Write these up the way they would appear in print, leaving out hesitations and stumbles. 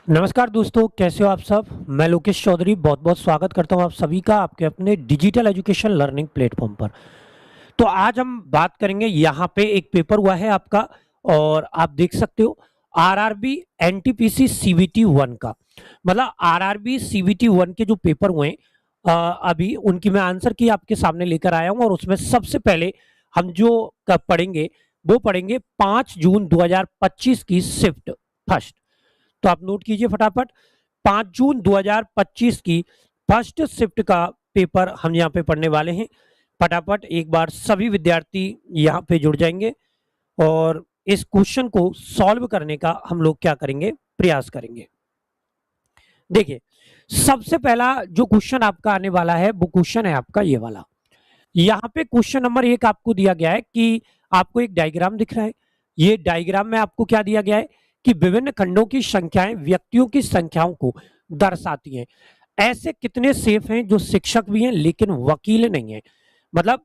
नमस्कार दोस्तों, कैसे हो आप सब। मैं लोकेश चौधरी बहुत बहुत स्वागत करता हूं आप सभी का आपके अपने डिजिटल एजुकेशन लर्निंग प्लेटफॉर्म पर। तो आज हम बात करेंगे, यहाँ पे एक पेपर हुआ है आपका और आप देख सकते हो आरआरबी एनटीपीसी सीबीटी 1 का। मतलब आरआरबी सीबीटी 1 के जो पेपर हुए हैं, अभी उनकी मैं आंसर की आपके सामने लेकर आया हूं और उसमें सबसे पहले हम जो पढ़ेंगे वो पढ़ेंगे 5 जून 2025 की शिफ्ट फर्स्ट। तो आप नोट कीजिए फटाफट, 5 जून 2025 की फर्स्ट शिफ्ट का पेपर हम यहाँ पे पढ़ने वाले हैं। फटाफट एक बार सभी विद्यार्थी यहाँ पे जुड़ जाएंगे और इस क्वेश्चन को सॉल्व करने का हम लोग क्या करेंगे, प्रयास करेंगे। देखिए, सबसे पहला जो क्वेश्चन आपका आने वाला है वो क्वेश्चन है आपका ये वाला। यहाँ पे क्वेश्चन नंबर 1 आपको दिया गया है कि आपको एक डायग्राम दिख रहा है। ये डायग्राम में आपको क्या दिया गया है कि विभिन्न खंडों की संख्याएं व्यक्तियों की संख्याओं को दर्शाती हैं। ऐसे कितने सेफ हैं जो शिक्षक भी हैं लेकिन वकील नहीं है। मतलब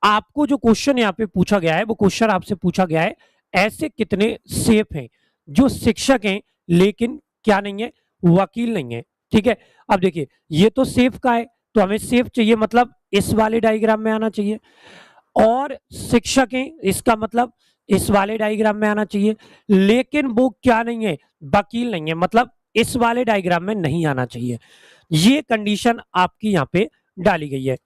आपको जो क्वेश्चन यहाँ पे पूछा गया है वो क्वेश्चन आपसे पूछा गया है, ऐसे कितने सेफ हैं जो शिक्षक हैं लेकिन क्या नहीं है, वकील नहीं है। ठीक है, अब देखिए ये तो सेफ का है, तो हमें सेफ चाहिए, मतलब इस वाले डायग्राम में आना चाहिए। और शिक्षक हैं, इसका मतलब इस वाले डायग्राम में आना चाहिए, लेकिन वो क्या नहीं है, वकील नहीं है, मतलब इस वाले डायग्राम में नहीं आना चाहिए। ये कंडीशन आपकी यहाँ पे डाली गई है।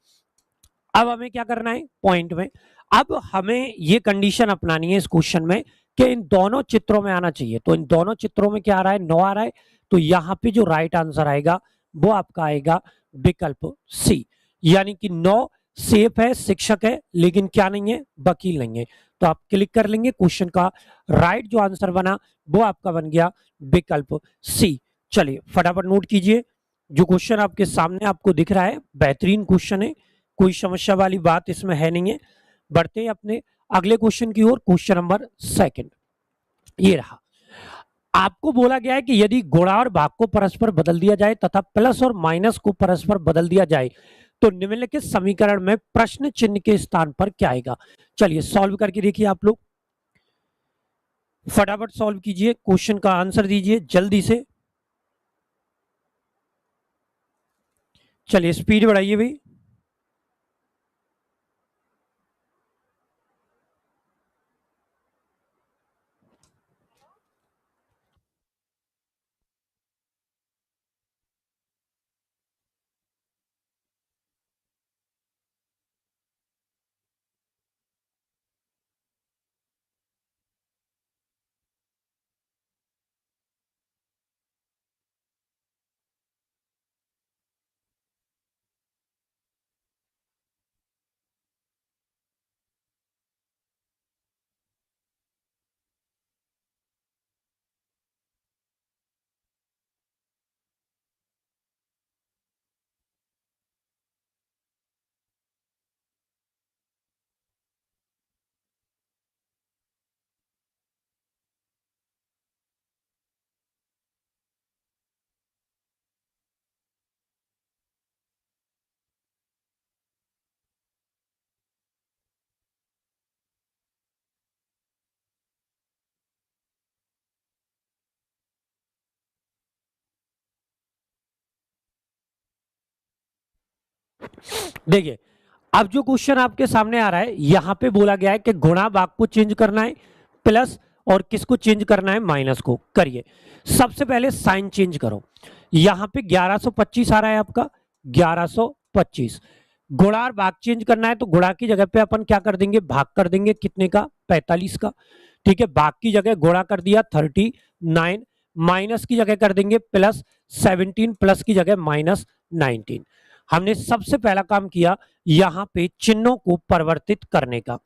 अब हमें क्या करना है पॉइंट में, अब हमें ये कंडीशन अपनानी है इस क्वेश्चन में कि इन दोनों चित्रों में आना चाहिए। तो इन दोनों चित्रों में क्या आ रहा है, 9 आ रहा है। तो यहाँ पे जो राइट आंसर आएगा वो आपका आएगा विकल्प सी, यानी कि 9 सेफ है, शिक्षक है लेकिन क्या नहीं है, वकील नहीं है। तो आप क्लिक कर लेंगे, क्वेश्चन का राइट जो आंसर बना वो आपका बन गया विकल्प सी। चलिए फटाफट नोट कीजिए, जो क्वेश्चन आपके सामने आपको दिख रहा है बेहतरीन क्वेश्चन है, कोई समस्या वाली बात इसमें है नहीं है। बढ़ते हैं अपने अगले क्वेश्चन की ओर। क्वेश्चन नंबर 2 ये रहा। आपको बोला गया है कि यदि गुणा और भाग को परस्पर बदल दिया जाए तथा प्लस और माइनस को परस्पर बदल दिया जाए तो निम्नलिखित समीकरण में प्रश्न चिन्ह के स्थान पर क्या आएगा। चलिए सॉल्व करके देखिए, आप लोग फटाफट सॉल्व कीजिए, क्वेश्चन का आंसर दीजिए जल्दी से। चलिए स्पीड बढ़ाइए भाई। देखिए, अब जो क्वेश्चन आपके सामने आ रहा है, यहां पे बोला गया है कि गुणा भाग को चेंज करना है, प्लस और किसको चेंज करना है, माइनस को। करिए, सबसे पहले साइन चेंज करो। यहां पे 1125 आ रहा है आपका, 1125। गुणा और भाग चेंज करना है तो गुणा की जगह पे अपन क्या कर देंगे, भाग कर देंगे, कितने का, 45 का। ठीक है, भाग की जगह गुणा कर दिया 39, माइनस की जगह कर देंगे प्लस 17, प्लस की जगह माइनस 19। हमने सबसे पहला काम किया यहां पे चिन्हों को परिवर्तित करने का।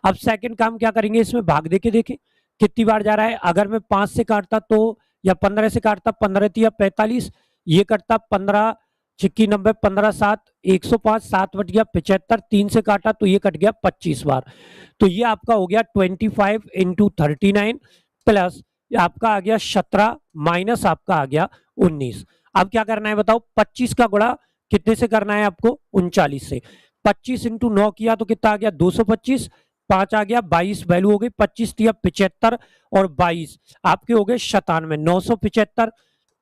अब सेकंड काम क्या करेंगे, इसमें भाग देके देखें कितनी बार जा रहा है। अगर मैं 5 से काटता तो, या 15 से काटता, 15 या 45, ये कटता 15 छिक्की 90, 15 7 105, 7 बट गया 75, 3 से काटा तो ये कट गया 25 बार। तो ये आपका हो गया 25 इंटू 39 प्लस आपका आ गया 17 माइनस आपका आ गया 19। अब क्या करना है बताओ, 25 का गुणा कितने से करना है आपको, 39 से। 25 इंटू 9 किया तो कितना आ गया, 225, 5 आ गया 22, वैल्यू हो गई 25 तिया 75 और 22 आपके हो गए 97, 975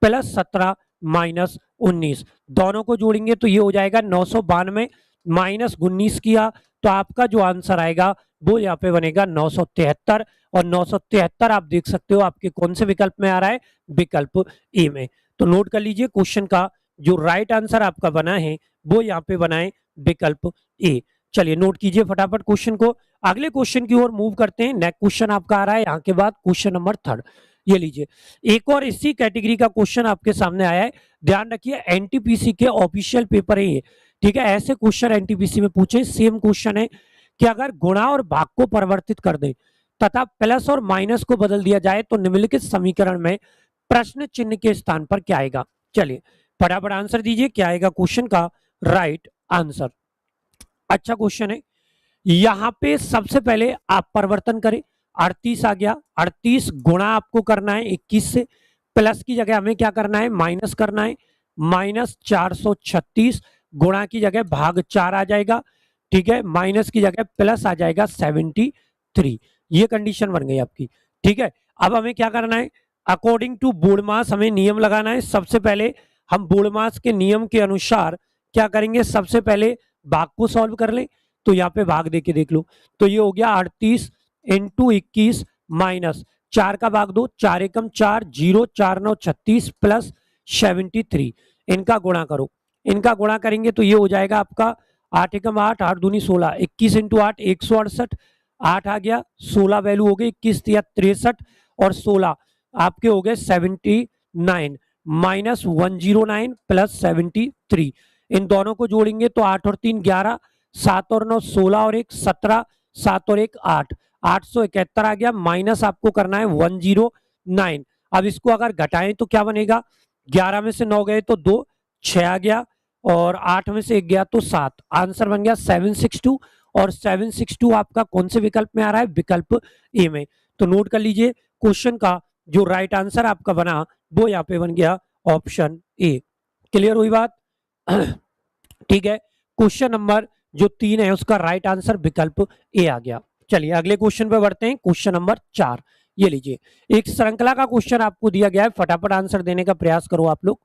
प्लस 17 माइनस 19, दोनों को जोड़ेंगे तो ये हो जाएगा 992 माइनस 19 किया तो आपका जो आंसर आएगा वो यहाँ पे बनेगा 973। और 973 आप देख सकते हो आपके कौन से विकल्प में आ रहा है, विकल्प ए में। तो नोट कर लीजिए क्वेश्चन का जो राइट आंसर आपका बना है वो यहाँ पे बना है विकल्प ए। चलिए नोट कीजिए फटाफट क्वेश्चन को, अगले क्वेश्चन की ओर मूव करते हैं। नेक्स्ट क्वेश्चन आपका आ रहा है यहाँ के बाद क्वेश्चन नंबर 3, ये लीजिए। एक और इसी कैटेगरी का क्वेश्चन आपके सामने आया है, ध्यान रखिए एनटीपीसी के ऑफिशियल पेपर है ये, ठीक है। ऐसे क्वेश्चन एनटीपीसी में पूछे, सेम क्वेश्चन है कि अगर गुणा और भाग को परिवर्तित कर दें तथा प्लस और माइनस को बदल दिया जाए तो निम्नलिखित समीकरण में प्रश्न चिन्ह के स्थान पर क्या आएगा। चलिए फटाफट आंसर दीजिए, क्या आएगा क्वेश्चन का राइट आंसर। अच्छा क्वेश्चन है, यहां पे सबसे पहले आप परिवर्तन करें, 38 आ गया, 38 गुणा आपको करना है 21 से, प्लस की जगह हमें क्या करना है, माइनस करना है, माइनस 436 गुणा की जगह भाग 4 आ जाएगा, ठीक है, माइनस की जगह प्लस आ जाएगा 73। ये कंडीशन बन गई आपकी, ठीक है। अब हमें क्या करना है, अकॉर्डिंग टू बोर्डमास हमें नियम लगाना है। सबसे पहले हम बोर्डमास के नियम के अनुसार क्या करेंगे, सबसे पहले भाग को सॉल्व कर लें। तो यहाँ पे भाग देके देख लो, तो ये हो गया 38 इंटू 21 माइनस 4 का भाग दो, 4 एकम 4, 0 4 9 36 प्लस 73, इनका गुणा करो। इनका गुणा करेंगे तो ये हो जाएगा आपका 8 एकम 8, 8 दूनी 16, 21 इंटू 8 168, 8 आ गया, 16 वैल्यू हो गई, 21 या 63 और 16 आपके हो गए 79 माइनस 109 प्लस 73। इन दोनों को जोड़ेंगे तो 8 और 3 11, 7 और 9 16 और 1 17, 7 और 1 8, 871 आ गया, माइनस आपको करना है 109। अब इसको अगर घटाएं तो क्या बनेगा, 11 में से 9 गए तो 2, 6 आ गया और 8 में से 1 गया तो 7, आंसर बन गया 762। और 762 आपका कौन से विकल्प में आ रहा है, विकल्प ए में। तो नोट कर लीजिए क्वेश्चन का जो राइट आंसर आपका बना वो यहाँ पे बन गया ऑप्शन ए। क्लियर हुई बात, ठीक है। क्वेश्चन नंबर जो 3 है उसका राइट आंसर विकल्प ए आ गया। चलिए अगले क्वेश्चन पे बढ़ते हैं, क्वेश्चन नंबर 4, ये लीजिए। एक श्रृंखला का क्वेश्चन आपको दिया गया है, फटाफट आंसर देने का प्रयास करो आप लोग।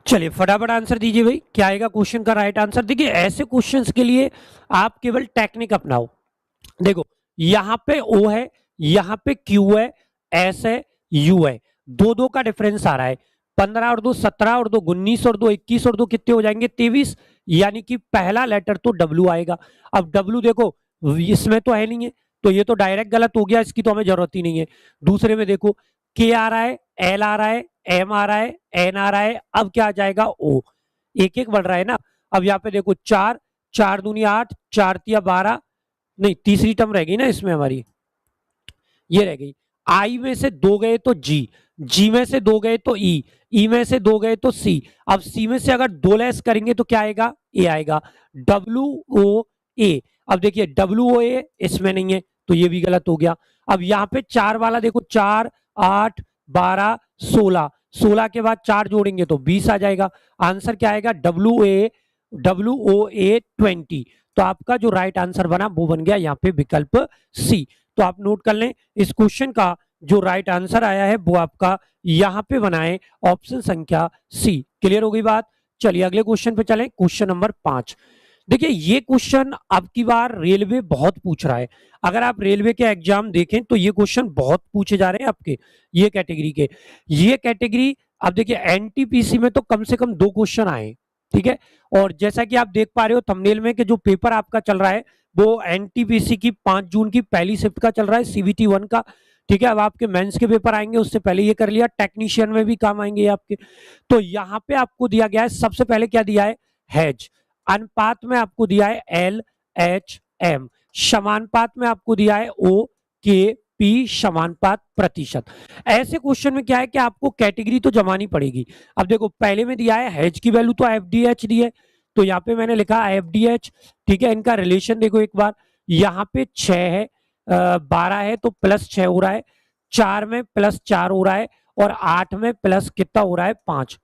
चलिए फटाफट आंसर दीजिए भाई, क्या आएगा क्वेश्चन का राइट आंसर। देखिए ऐसे क्वेश्चंस के लिए आप केवल टेक्निक अपनाओ। देखो यहां पे O है, यहां पे Q है, S है, U है, दो दो का डिफरेंस आ रहा है, 15 और 2 17 और 2 19 और 2 21 और 2 कितने हो जाएंगे 23, यानी कि पहला लेटर तो W आएगा। अब W देखो इसमें तो है नहीं है, तो ये तो डायरेक्ट गलत हो गया, इसकी तो हमें जरूरत ही नहीं है। दूसरे में देखो K आ रहा है, L आ रहा है, M आ रहा है, N आ रहा है, अब क्या आ जाएगा O, एक एक बढ़ रहा है ना। अब यहाँ पे देखो 4 4 दूनी 8, 4 तिया 12, नहीं तीसरी टर्म रह गई ना इसमें हमारी, ये रह गई। आई में से 2 गए तो जी, जी में से 2 गए तो ई, ई में से 2 गए तो सी, अब सी में से अगर 2 लेस करेंगे तो क्या आएगा, ए आएगा, डब्ल्यू ओ ए। अब देखिए डब्ल्यू ओ ए इसमें नहीं है तो ये भी गलत हो गया। अब यहाँ पे 4 वाला देखो 4 8 12 16, 16 के बाद 4 जोड़ेंगे तो 20 आ जाएगा, आंसर क्या आएगा डब्ल्यू ओ ए 20। तो आपका जो राइट आंसर बना वो बन गया यहाँ पे विकल्प सी। तो आप नोट कर लें इस क्वेश्चन का जो राइट आंसर आया है वो आपका यहाँ पे बना है ऑप्शन संख्या सी। क्लियर हो गई बात। चलिए अगले क्वेश्चन पे चलें, क्वेश्चन नंबर 5। देखिए ये क्वेश्चन अब की बार रेलवे बहुत पूछ रहा है। अगर आप रेलवे के एग्जाम देखें तो ये क्वेश्चन बहुत पूछे जा रहे हैं आपके ये कैटेगरी के। ये कैटेगरी अब देखिए एनटीपीसी में तो कम से कम 2 क्वेश्चन आए, ठीक है। और जैसा कि आप देख पा रहे हो थंबनेल में कि जो पेपर आपका चल रहा है वो एनटीपीसी की 5 जून की पहली शिफ्ट का चल रहा है, सीबीटी 1 का, ठीक है। अब आपके मेंस के पेपर आएंगे उससे पहले ये कर लिया, टेक्नीशियन में भी काम आएंगे आपके। तो यहाँ पे आपको दिया गया है सबसे पहले क्या दिया है, हैज, अनुपात में आपको दिया है एल एच एम, समानुपात में आपको दिया है ओ के पी, समानुपात प्रतिशत। ऐसे क्वेश्चन में क्या है कि आपको कैटेगरी तो जमानी पड़ेगी। अब देखो पहले में दिया है हैज की वैल्यू तो एफ डी एच दी है, तो यहाँ पे मैंने लिखा एफ डी एच, ठीक है। इनका रिलेशन देखो एक बार, यहाँ पे 6 है, 12 है तो +6 हो रहा है, 4 में +4 हो रहा है और 8 में प्लस कितना हो रहा है 5।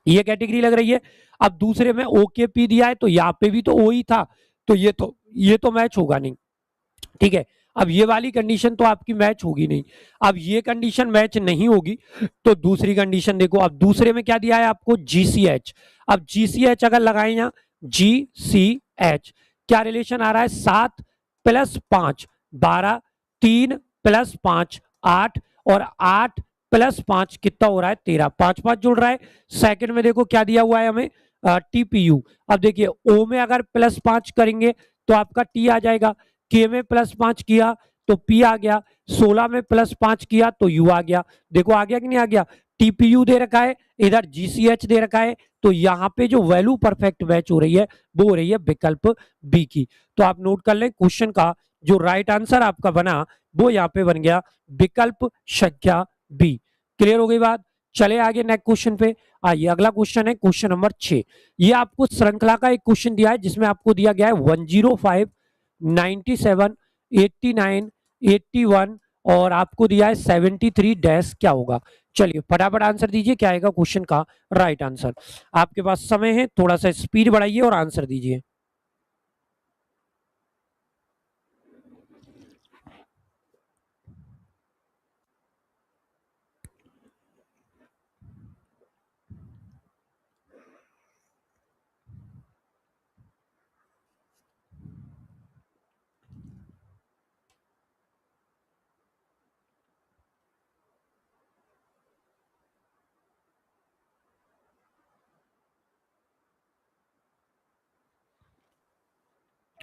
ये कैटेगरी लग रही है। अब दूसरे में ओके पी दिया है तो यहाँ पे भी तो ओ ही था, तो ये तो मैच होगा नहीं। ठीक है, अब ये वाली कंडीशन तो आपकी मैच होगी नहीं। अब ये कंडीशन मैच नहीं होगी तो दूसरी कंडीशन देखो। अब दूसरे में क्या दिया है आपको, GCH। अब GCH अगर लगाए यहाँ GCH, क्या रिलेशन आ रहा है, 7 + 5 12, 3 + 5 8 और 8 + 5 कितना हो रहा है 13, 5 5 जुड़ रहा है। सेकंड में देखो क्या दिया हुआ है हमें, TPU। अब देखिए O में अगर +5 करेंगे तो आपका T आ जाएगा, K में +5 किया तो P आ गया, 16 में +5 किया तो U आ गया। देखो आ गया कि नहीं आ गया, TPU दे रखा है, इधर GCH दे रखा है, तो यहाँ पे जो वैल्यू परफेक्ट मैच हो रही है वो हो रही है विकल्प बी की। तो आप नोट कर लें, क्वेश्चन का जो राइट आंसर आपका बना वो यहाँ पे बन गया विकल्प संख्या बी। क्लियर हो गई बात। चले आगे नेक्स्ट क्वेश्चन पे। आइए अगला क्वेश्चन है क्वेश्चन नंबर 6। ये आपको श्रृंखला का एक क्वेश्चन दिया है जिसमें आपको दिया गया है 105, 97, 89, 81 और आपको दिया है 73 डैश क्या होगा। चलिए फटाफट आंसर दीजिए, क्या आएगा क्वेश्चन का राइट आंसर। आपके पास समय है, थोड़ा सा स्पीड बढ़ाइए और आंसर दीजिए।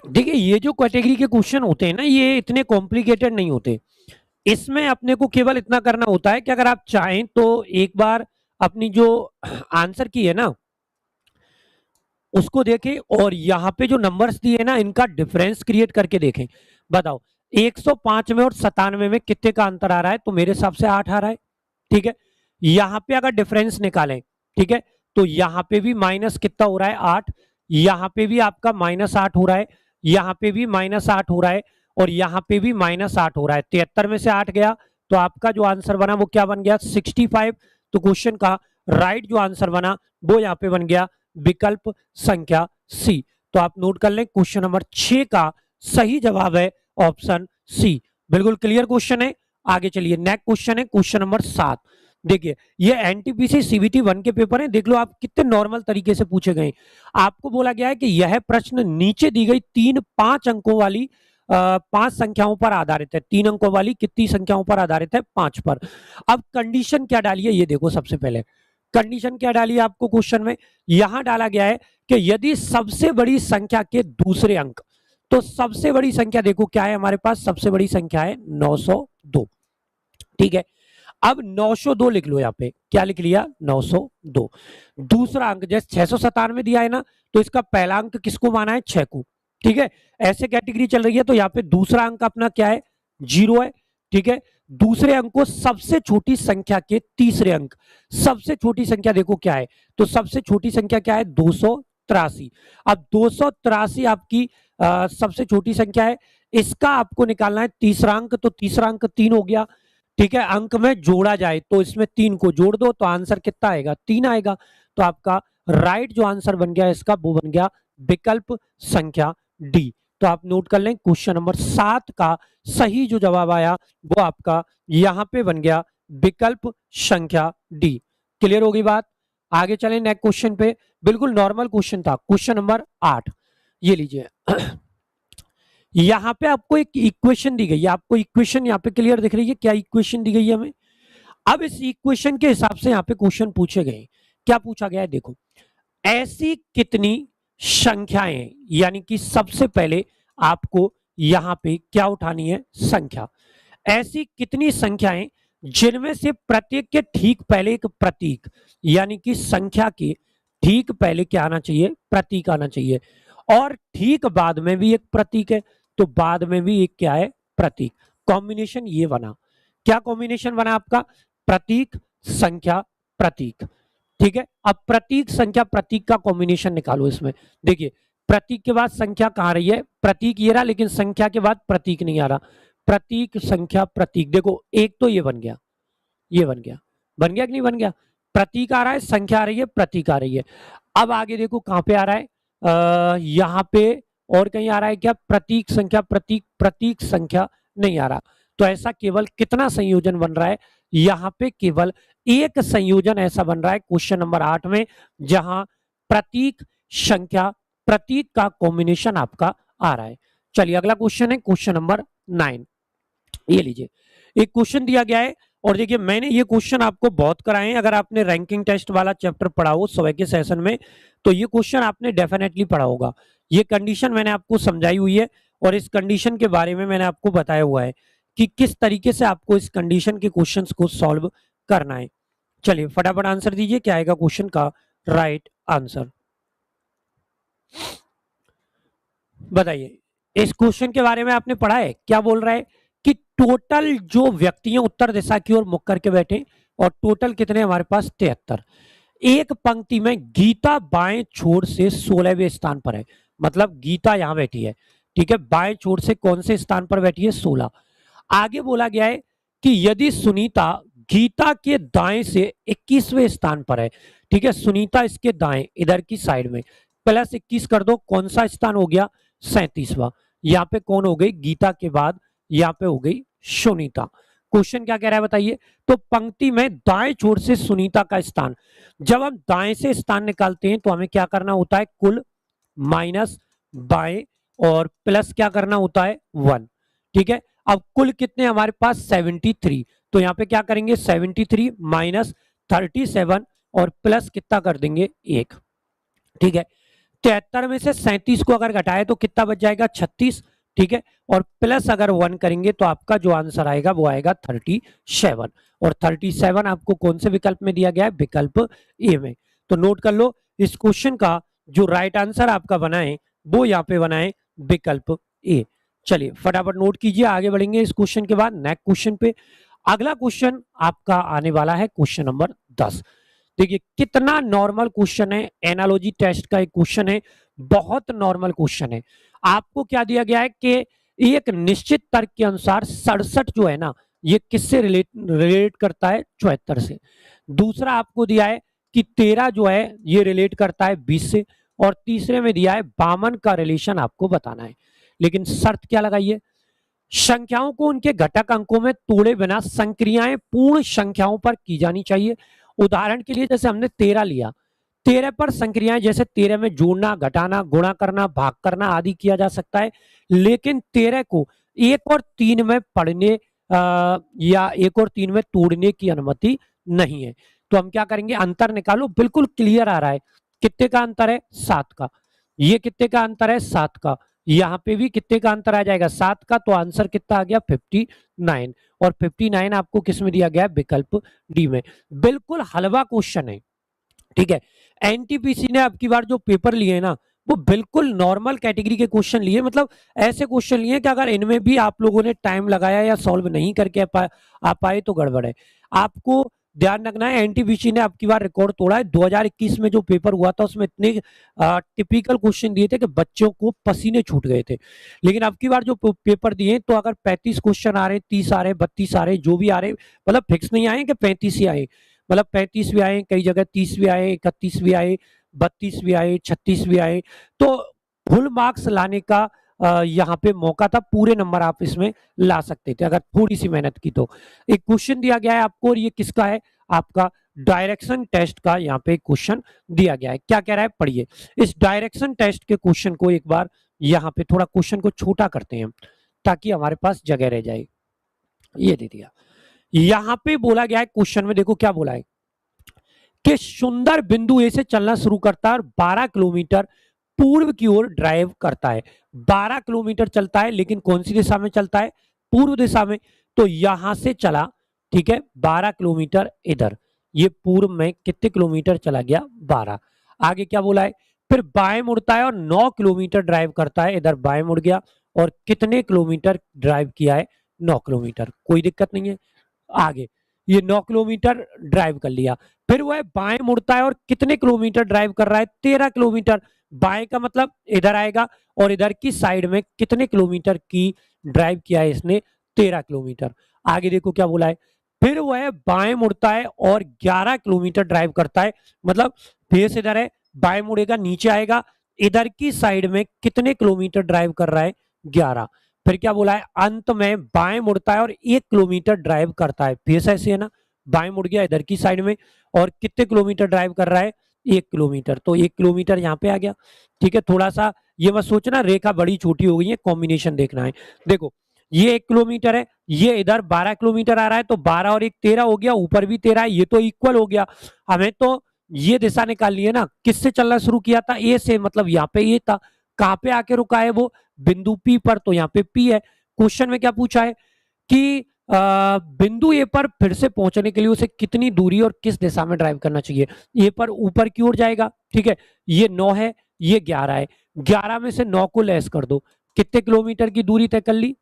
देखिए ये जो कैटेगरी के क्वेश्चन होते हैं ना, ये इतने कॉम्प्लिकेटेड नहीं होते। इसमें अपने को केवल इतना करना होता है कि अगर आप चाहें तो एक बार अपनी जो आंसर की है ना उसको देखें और यहाँ पे जो नंबर्स दिए ना इनका डिफरेंस क्रिएट करके देखें। बताओ 105 में और 97 में कितने का अंतर आ रहा है, तो मेरे हिसाब से 8 आ रहा है। ठीक है, यहाँ पे अगर डिफरेंस निकालें, ठीक है, तो यहाँ पे भी माइनस कितना हो रहा है 8, यहाँ पे भी आपका -8 हो रहा है, यहाँ पे भी -8 हो रहा है और यहाँ पे भी -8 हो रहा है। 73 में से 8 गया तो आपका जो आंसर बना वो क्या बन गया 65। तो क्वेश्चन का राइट जो आंसर बना वो यहाँ पे बन गया विकल्प संख्या सी। तो आप नोट कर लें, क्वेश्चन नंबर 6 का सही जवाब है ऑप्शन सी। बिल्कुल क्लियर क्वेश्चन है। आगे चलिए नेक्स्ट क्वेश्चन है क्वेश्चन नंबर 7। देखिए ये एनटीपीसी सीबीटी 1 के पेपर है, देख लो आप कितने नॉर्मल तरीके से पूछे गए। आपको बोला गया है कि यह प्रश्न नीचे दी गई 5 अंकों वाली 5 संख्याओं पर आधारित है। 3 अंकों वाली कितनी संख्याओं पर आधारित है, 5 पर। अब कंडीशन क्या डाली है ये देखो। सबसे पहले कंडीशन क्या डाली है आपको क्वेश्चन में, यहां डाला गया है कि यदि सबसे बड़ी संख्या के दूसरे अंक, तो सबसे बड़ी संख्या देखो क्या है हमारे पास, सबसे बड़ी संख्या है 902। ठीक है, अब 902 लिख लो, यहाँ पे क्या लिख लिया 902। दूसरा अंक जैसे 697 दिया है ना, तो इसका पहला अंक किसको माना है 6 को। ठीक है, ऐसे कैटेगरी चल रही है तो यहाँ पे दूसरा अंक अपना क्या है 0 है। ठीक है, दूसरे अंक को सबसे छोटी संख्या के तीसरे अंक, सबसे छोटी संख्या देखो क्या है, तो सबसे छोटी संख्या क्या है 283। अब 283 आपकी सबसे छोटी संख्या है, इसका आपको निकालना है तीसरा अंक, तो तीसरा अंक 3 हो गया। ठीक है, अंक में जोड़ा जाए तो इसमें 3 को जोड़ दो तो आंसर कितना आएगा 3 आएगा। तो आपका राइट जो आंसर बन गया इसका वो बन गया विकल्प संख्या डी। तो आप नोट कर लें, क्वेश्चन नंबर 7 का सही जो जवाब आया वो आपका यहां पे बन गया विकल्प संख्या डी। क्लियर हो गई बात। आगे चलें नेक्स्ट क्वेश्चन पे। बिल्कुल नॉर्मल क्वेश्चन था, क्वेश्चन नंबर 8। ये लीजिए यहां पे आपको एक इक्वेशन दी गई है, आपको इक्वेशन यहाँ पे क्लियर दिख रही है, क्या इक्वेशन दी गई है हमें। अब इस इक्वेशन के हिसाब से यहाँ पे क्वेश्चन पूछे गए। क्या पूछा गया है देखो, ऐसी कितनी संख्याएं, यानी कि सबसे पहले आपको यहां पे क्या उठानी है संख्या, ऐसी कितनी संख्याएं जिनमें से प्रत्येक के ठीक पहले एक प्रतीक, यानी कि संख्या के ठीक पहले क्या आना चाहिए प्रतीक आना चाहिए, और ठीक बाद में भी एक प्रतीक है तो बाद में भी एक क्या है प्रतीक। कॉम्बिनेशन ये बना, क्या कॉम्बिनेशन बना आपका, प्रतीक संख्या प्रतीक। ठीक है, अब प्रतीक संख्या प्रतीक का कॉम्बिनेशन निकालो इसमें। देखिए प्रतीक के बाद संख्या कहां रही है, प्रतीक ये रहा लेकिन संख्या के बाद प्रतीक नहीं आ रहा। प्रतीक संख्या प्रतीक, देखो एक तो ये बन गया, ये बन गया, बन गया कि नहीं बन गया, प्रतीक आ रहा है, संख्या आ रही है, प्रतीक आ रही है। अब आगे देखो कहां पे आ रहा है, यहां पे और कहीं आ रहा है क्या, प्रतीक संख्या प्रतीक, प्रतीक संख्या नहीं आ रहा। तो ऐसा केवल कितना संयोजन बन रहा है, यहां पे केवल एक संयोजन ऐसा बन रहा है क्वेश्चन नंबर 8 में, जहां प्रतीक संख्या प्रतीक का कॉम्बिनेशन आपका आ रहा है। चलिए अगला क्वेश्चन है क्वेश्चन नंबर 9। ये लीजिए, एक क्वेश्चन दिया गया है और देखिए मैंने ये क्वेश्चन आपको बहुत कराए हैं। अगर आपने रैंकिंग टेस्ट वाला चैप्टर पढ़ा हो सुबह के सेशन में, तो ये क्वेश्चन आपने डेफिनेटली पढ़ा होगा। ये कंडीशन मैंने आपको समझाई हुई है और इस कंडीशन के बारे में मैंने आपको बताया हुआ है कि किस तरीके से आपको इस कंडीशन के क्वेश्चंस को सॉल्व करना है। चलिए फटाफट आंसर दीजिए, क्या आएगा क्वेश्चन का राइट आंसर, बताइए। इस क्वेश्चन के बारे में आपने पढ़ा है, क्या बोल रहा है कि टोटल जो व्यक्ति हैं उत्तर दिशा की ओर मुख करके बैठे और टोटल कितने हमारे पास 73। एक पंक्ति में गीता बाएं छोर से 16वें स्थान पर है, मतलब गीता यहां बैठी है, ठीक है, बाएं छोर से कौन से स्थान पर बैठी है, 16। आगे बोला गया है कि यदि सुनीता गीता के दाएं से 21वें स्थान पर है, ठीक है, सुनीता इसके दाएं इधर की साइड में प्लस 21 कर दो, कौन सा स्थान हो गया, 37वां। यहाँ पे कौन हो गई, गीता के बाद यहाँ पे हो गई सुनीता। क्वेश्चन क्या कह रहा है बताइए, तो पंक्ति में दाएं छोर से सुनीता का स्थान, जब हम दाएं से स्थान निकालते हैं तो हमें क्या करना होता है, कुल माइनस बाएं और प्लस क्या करना होता है 1, ठीक है। अब कुल कितने हमारे पास 73, तो यहाँ पे क्या करेंगे 73 माइनस 37 और प्लस कितना कर देंगे 1, ठीक है। 73 में से 37 को अगर घटाए तो कितना बच जाएगा 36, ठीक है, और प्लस अगर 1 करेंगे तो आपका जो आंसर आएगा वो आएगा 37, और 37 आपको कौन से विकल्प में दिया गया है, विकल्प ए में। तो नोट कर लो, इस क्वेश्चन का जो राइट आंसर आपका बना है वो यहाँ पे बना है विकल्प ए। चलिए फटाफट नोट कीजिए, आगे बढ़ेंगे इस क्वेश्चन के बाद नेक्स्ट क्वेश्चन पे। अगला क्वेश्चन आपका आने वाला है क्वेश्चन नंबर 10। देखिए कितना नॉर्मल क्वेश्चन है, एनालॉजी टेस्ट का एक क्वेश्चन है, बहुत नॉर्मल क्वेश्चन है। आपको क्या दिया गया है कि एक निश्चित तर्क के अनुसार 67 जो है ना, ये किससे रिलेट करता है, 74 से। दूसरा आपको दिया है कि 13 जो है ये रिलेट करता है 20 से, और तीसरे में दिया है 52 का रिलेशन आपको बताना है। लेकिन शर्त क्या लगाइए, संख्याओं को उनके घटक अंकों में तोड़े बिना संक्रियाएं पूर्ण संख्याओं पर की जानी चाहिए। उदाहरण के लिए जैसे हमने 13 लिया, 13 पर संक्रियाएं जैसे 13 में जोड़ना, घटाना, गुणा करना, भाग करना आदि किया जा सकता है, लेकिन 13 को 1 और 3 में पढ़ने या 1 और 3 में तोड़ने की अनुमति नहीं है। तो हम क्या करेंगे, अंतर निकालो, बिल्कुल क्लियर आ रहा है, कितने का अंतर है, 7 का। ये कितने का अंतर है, 7 का। यहाँ पे भी कितने का अंतर आ जाएगा, 7 का। तो आंसर कितना आ गया, 59, और 59 आपको किस में दिया गया है, विकल्प डी में। बिल्कुल हलवा क्वेश्चन है, ठीक है। एनटीपीसी ने अब की बार जो पेपर लिए ना, वो बिल्कुल नॉर्मल कैटेगरी के क्वेश्चन लिए, मतलब ऐसे क्वेश्चन लिए कि अगर इनमें भी आप लोगों ने टाइम लगाया या सॉल्व नहीं करके आ पाए तो गड़बड़ है। आपको ध्यान रखना है, एनटीपीसी ने अब की बार रिकॉर्ड तोड़ा है। 2021 में जो पेपर हुआ था उसमें इतने टिपिकल क्वेश्चन दिए थे कि बच्चों को पसीने छूट गए थे। लेकिन अब की बार जो पेपर दिए तो अगर 35 क्वेश्चन आ रहे, 30 आ रहे, 32 आ रहे, जो भी आ रहे, मतलब फिक्स नहीं आए कि 35 ही आए, मतलब 35 भी आए, कई जगह 30 भी आए, 31 भी आए, 32 भी आए, 36 भी आए। तो फुल मार्क्स लाने का यहाँ पे मौका था, पूरे नंबर आप इसमें ला सकते थे अगर थोड़ी सी मेहनत की तो। एक क्वेश्चन दिया गया है आपको, और ये किसका है, आपका डायरेक्शन टेस्ट का यहाँ पे क्वेश्चन दिया गया है। क्या कह रहा है, पढ़िए। इस डायरेक्शन टेस्ट के क्वेश्चन को एक बार यहाँ पे थोड़ा क्वेश्चन को छोटा करते हैं ताकि हमारे पास जगह रह जाए। ये दे दिया, यहां पे बोला गया है क्वेश्चन में, देखो क्या बोला है कि सुंदर बिंदु ए से चलना शुरू करता है और 12 किलोमीटर पूर्व की ओर ड्राइव करता है। 12 किलोमीटर चलता है, लेकिन कौन सी दिशा में चलता है, पूर्व दिशा में। तो यहां से चला, ठीक है, 12 किलोमीटर इधर, ये पूर्व में कितने किलोमीटर चला गया, 12। आगे क्या बोला है, फिर बाएं मुड़ता है और 9 किलोमीटर ड्राइव करता है, इधर बाएं मुड़ गया, और कितने किलोमीटर ड्राइव किया है, 9 किलोमीटर, कोई दिक्कत नहीं है। आगे ये 9 किलोमीटर ड्राइव कर लिया, फिर वह बाएं मुड़ता है और कितने किलोमीटर ड्राइव कर रहा है, 13 किलोमीटर। बाएं का मतलब इधर आएगा, और इधर की साइड में कितने किलोमीटर की ड्राइव किया है इसने, 13 किलोमीटर। आगे देखो क्या बोला है, फिर वह बाएं मुड़ता है और 11 किलोमीटर ड्राइव करता है। मतलब फेस इधर है, बाएं मुड़ेगा, नीचे आएगा, इधर की साइड में कितने किलोमीटर ड्राइव कर रहा है, 11। फिर क्या बोला है, अंत में बाएं मुड़ता है और 1 किलोमीटर ड्राइव करता है। फेस ऐसे है ना, बाएं मुड़ गया इधर की साइड में और कितने किलोमीटर ड्राइव कर रहा है, 1 किलोमीटर। तो 1 किलोमीटर यहाँ पे आ गया। ठीक है, थोड़ा सा ये मत सोचना रेखा बड़ी छोटी हो गई है, कॉम्बिनेशन देखना है। देखो ये 1 किलोमीटर है, ये इधर 12 किलोमीटर आ रहा है, तो 12 और 1 13 हो गया, ऊपर भी 13 है, ये तो इक्वल हो गया। हमें तो ये दिशा निकालनी है ना, किससे चलना शुरू किया था, ए से, मतलब यहाँ पे ये था, कहां पे आके रुका है वो, बिंदु पी पर, तो यहाँ पे पी है। क्वेश्चन में क्या पूछा है कि बिंदु ए पर फिर से पहुंचने के लिए उसे कितनी दूरी और किस दिशा में ड्राइव करना चाहिए। ए पर ऊपर की ओर जाएगा, ठीक है, ये 9 है, ये 11 है, 11 में से 9 को लेस कर दो, कितने किलोमीटर की दूरी तय कर ली,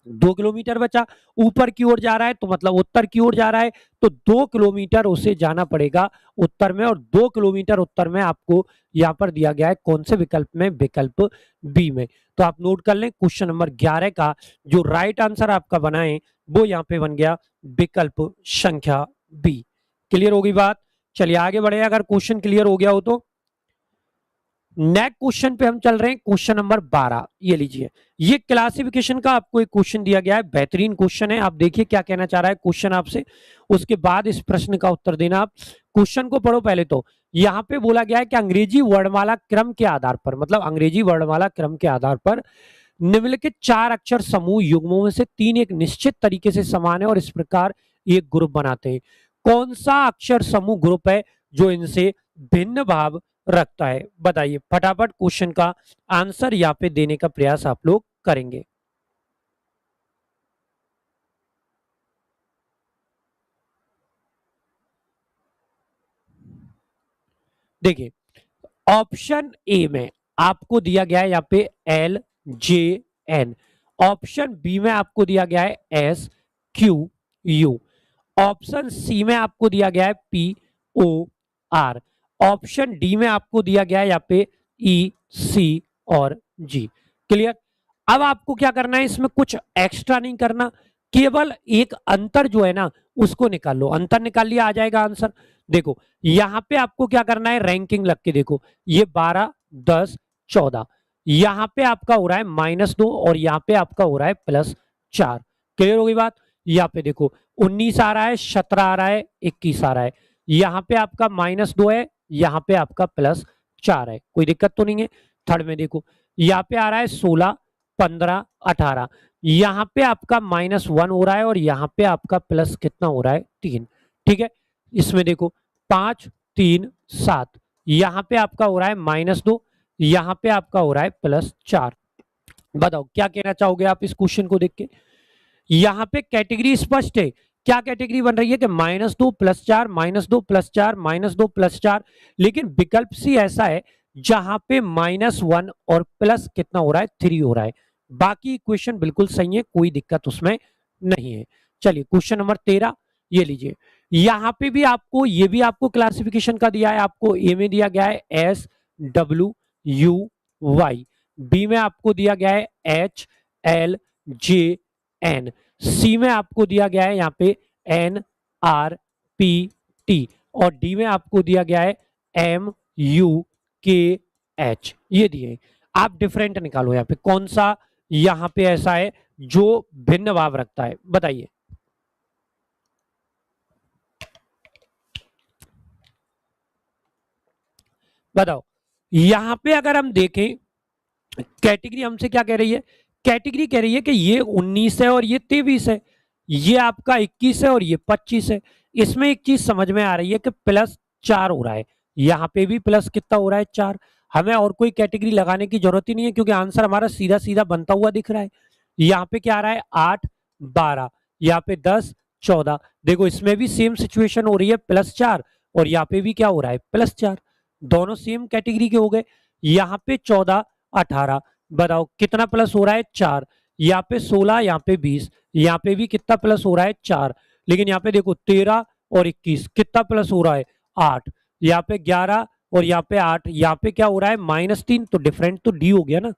2 किलोमीटर बचा। ऊपर की ओर जा रहा है तो मतलब उत्तर की ओर जा रहा है, तो 2 किलोमीटर उसे जाना पड़ेगा उत्तर में, और 2 किलोमीटर उत्तर में आपको यहाँ पर दिया गया है कौन से विकल्प में, विकल्प बी में। तो आप नोट कर लें, क्वेश्चन नंबर 11 का जो राइट आंसर आपका बना है वो यहाँ पे बन गया विकल्प संख्या बी। क्लियर होगी बात, चलिए आगे बढ़े। अगर क्वेश्चन क्लियर हो गया हो तो नेक्स्ट क्वेश्चन पे हम चल रहे हैं, क्वेश्चन नंबर 12। ये लीजिए, ये क्लासिफिकेशन का आपको एक क्वेश्चन दिया गया है, बेहतरीन क्वेश्चन है। आप देखिए क्या कहना चाह रहा है क्वेश्चन आपसे, उसके बाद इस प्रश्न का उत्तर देना। आप क्वेश्चन को पढ़ो पहले। तो यहाँ पे बोला गया है कि अंग्रेजी वर्णमाला क्रम के आधार पर, मतलब अंग्रेजी वर्णमाला क्रम के आधार पर निम्नलिखित 4 अक्षर समूह युग्मों में से 3 एक निश्चित तरीके से समान है और इस प्रकार एक ग्रुप बनाते हैं। कौन सा अक्षर समूह ग्रुप है जो इनसे भिन्न भाव रखता है, बताइए। फटाफट क्वेश्चन का आंसर यहाँ पे देने का प्रयास आप लोग करेंगे। देखिए ऑप्शन ए में आपको दिया गया है यहाँ पे L J N, option B में आपको दिया गया है S Q U, option C में आपको दिया गया है P O R, option D में आपको दिया गया है यहाँ पे ई सी और जी। क्लियर। अब आपको क्या करना है, इसमें कुछ एक्स्ट्रा नहीं करना, केवल एक अंतर जो है ना उसको निकाल लो, अंतर निकाल लिया आ जाएगा आंसर। देखो यहां पे आपको क्या करना है, रैंकिंग लग के देखो, ये 12 10 14, यहां पे आपका हो रहा है -2 और यहां पे आपका हो रहा है +4। क्लियर हो गई बात। यहाँ पे देखो 19 आ रहा है, 17 आ रहा है, 21 आ रहा है, यहाँ पे आपका -2 है, यहाँ पे आपका +4 है, कोई दिक्कत तो नहीं है। थर्ड में देखो यहाँ पे आ रहा है 16 15 18, यहाँ पे आपका -1 हो रहा है और यहाँ पे आपका प्लस कितना हो रहा है 3। ठीक है, इसमें देखो 5 3 7, यहाँ पे आपका हो रहा है -2, यहाँ पे आपका हो रहा है +4। बताओ क्या कहना चाहोगे आप इस क्वेश्चन को देख के। यहाँ पे कैटेगरी स्पष्ट है, क्या कैटेगरी बन रही है कि -2 +4 -2 +4 -2 +4, लेकिन विकल्प सी ऐसा है जहां पे -1 और प्लस कितना हो रहा है 3 हो रहा है। बाकी इक्वेशन बिल्कुल सही है, कोई दिक्कत उसमें नहीं है। चलिए क्वेश्चन नंबर 13 ये लीजिए, यहां पे भी आपको, ये भी आपको क्लासिफिकेशन का दिया है, आपको ए में दिया गया है S W U Y, B में आपको दिया गया है H L J N, C में आपको दिया गया है यहाँ पे एन आर पी टी, और डी में आपको दिया गया है एम यू के एच, ये दिए। आप डिफरेंट निकालो यहाँ पे कौन सा यहाँ पे ऐसा है जो भिन्न भाव रखता है, बताइए। बताओ यहां पे अगर हम देखें कैटेगरी हमसे क्या कह रही है, कैटेगरी कह रही है कि ये 19 है और ये 23 है, ये आपका 21 है और ये 25 है। इसमें एक चीज समझ में आ रही है कि +4 हो रहा है, यहाँ पे भी प्लस कितना हो रहा है 4। हमें और कोई कैटेगरी लगाने की जरूरत ही नहीं है क्योंकि आंसर हमारा सीधा सीधा बनता हुआ दिख रहा है। यहाँ पे क्या आ रहा है 8 12, यहाँ पे 10 14, देखो इसमें भी सेम सिचुएशन हो रही है +4, और यहाँ पे भी क्या हो रहा है +4, दोनों सेम कैटेगरी के हो गए। यहाँ पे 14 18, बताओ कितना प्लस हो रहा है 4, यहाँ पे 16 यहाँ पे 20, यहाँ पे भी कितना प्लस हो रहा है 4, लेकिन यहाँ पे देखो 13 और 21 कितना प्लस हो रहा है 8, यहाँ पे 11 और यहाँ पे 8, यहाँ पे क्या हो रहा है -3, तो डिफरेंट तो डी हो गया ना।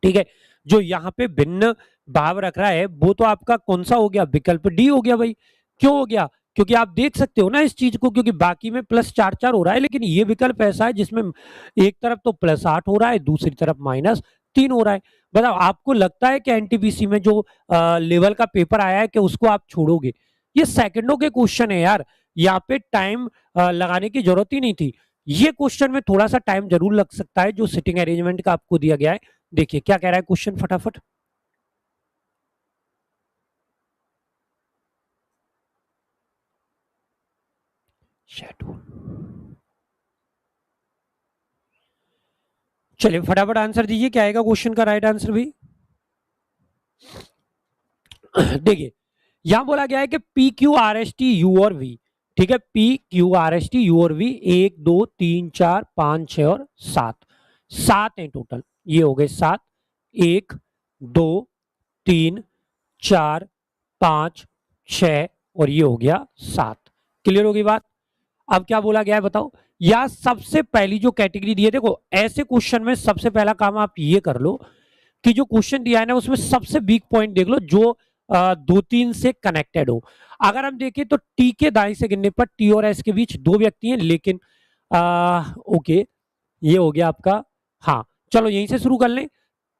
ठीक है, जो यहाँ पे भिन्न भाव रख रहा है वो तो आपका कौन सा हो गया, विकल्प डी हो गया भाई। क्यों हो गया, क्योंकि आप देख सकते हो ना इस चीज को, क्योंकि बाकी में प्लस 4 4 हो रहा है, लेकिन ये विकल्प ऐसा है जिसमें एक तरफ तो +8 हो रहा है, दूसरी तरफ -3 हो रहा है। बताओ आपको लगता है कि एनटीपीसी में जो लेवल का पेपर आया है कि उसको आप छोड़ोगे? ये सेकंडों के क्वेश्चन है यार, यहाँ पे टाइम लगाने की जरूरत ही नहीं थी। ये क्वेश्चन में थोड़ा सा टाइम जरूर लग सकता है जो सिटिंग अरेंजमेंट का आपको दिया गया है। देखिए क्या कह रहा है क्वेश्चन फटाफट। शेड्यूल, चलिए फटाफट आंसर दीजिए, क्या आएगा क्वेश्चन का राइट आंसर भी। देखिए यहां बोला गया है कि P Q R S T U और वी, ठीक है, P Q R S T U और वी 1 2 3 4 5 6 और 7, 7 है टोटल, ये हो गए 7, 1 2 3 4 5 6 और ये हो गया 7। क्लियर होगी बात। अब क्या बोला गया है बताओ, या सबसे पहली जो कैटेगरी दी है, देखो ऐसे क्वेश्चन में सबसे पहला काम आप ये कर लो कि जो क्वेश्चन दिया है ना उसमें सबसे वीक पॉइंट देख लो जो 2 3 से कनेक्टेड हो। अगर हम देखें तो टी के दाएं से गिनने पर टी और एस के बीच 2 व्यक्ति हैं, लेकिन ओके ये हो गया आपका। हाँ चलो यहीं से शुरू कर लें।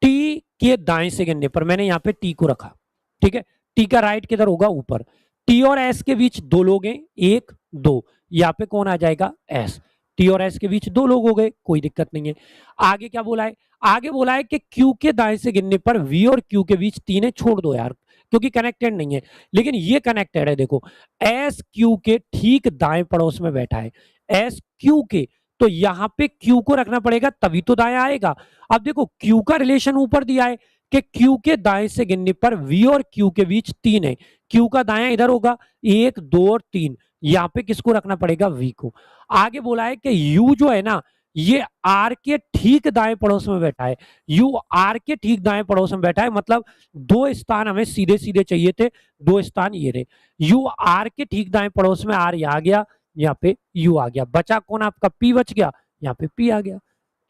टी के दाएं से गिनने पर मैंने यहाँ पे टी को रखा, ठीक है, टी का राइट किधर होगा, ऊपर। टी और एस के बीच 2 लोग हैं, 1 2, यहाँ पे कौन आ जाएगा, एस। टी और एस के बीच 2 लोग हो गए, कोई दिक्कत नहीं है। आगे क्या बोला है, आगे बोला है कि क्यू के दाएं से गिनने पर वी और क्यू के बीच 3 है, छोड़ दो यार क्योंकि कनेक्टेड नहीं है, लेकिन ये कनेक्टेड है। देखो एस क्यू के ठीक दाएं पड़ोस में बैठा है, एस क्यू के, तो यहां पे क्यू को रखना पड़ेगा तभी तो दाएं आएगा। अब देखो क्यू का रिलेशन ऊपर दिया है कि क्यू के दाएं से गिनने पर वी और क्यू के बीच 3 है, क्यू का दायां इधर होगा 1 2 और 3, यहां पे किसको रखना पड़ेगा, वी को। आगे बोला है कि यू जो है ना ये आर के ठीक दाएं पड़ोस में बैठा है, यू आर के ठीक दाएं पड़ोस में बैठा है, मतलब 2 स्थान हमें सीधे सीधे चाहिए थे, 2 स्थान ये रहे। यू आर के ठीक दाएं पड़ोस में, आर यहाँ आ गया, यहाँ पे यू आ गया, बचा कौन आपका, पी बच गया, यहाँ पे पी आ गया,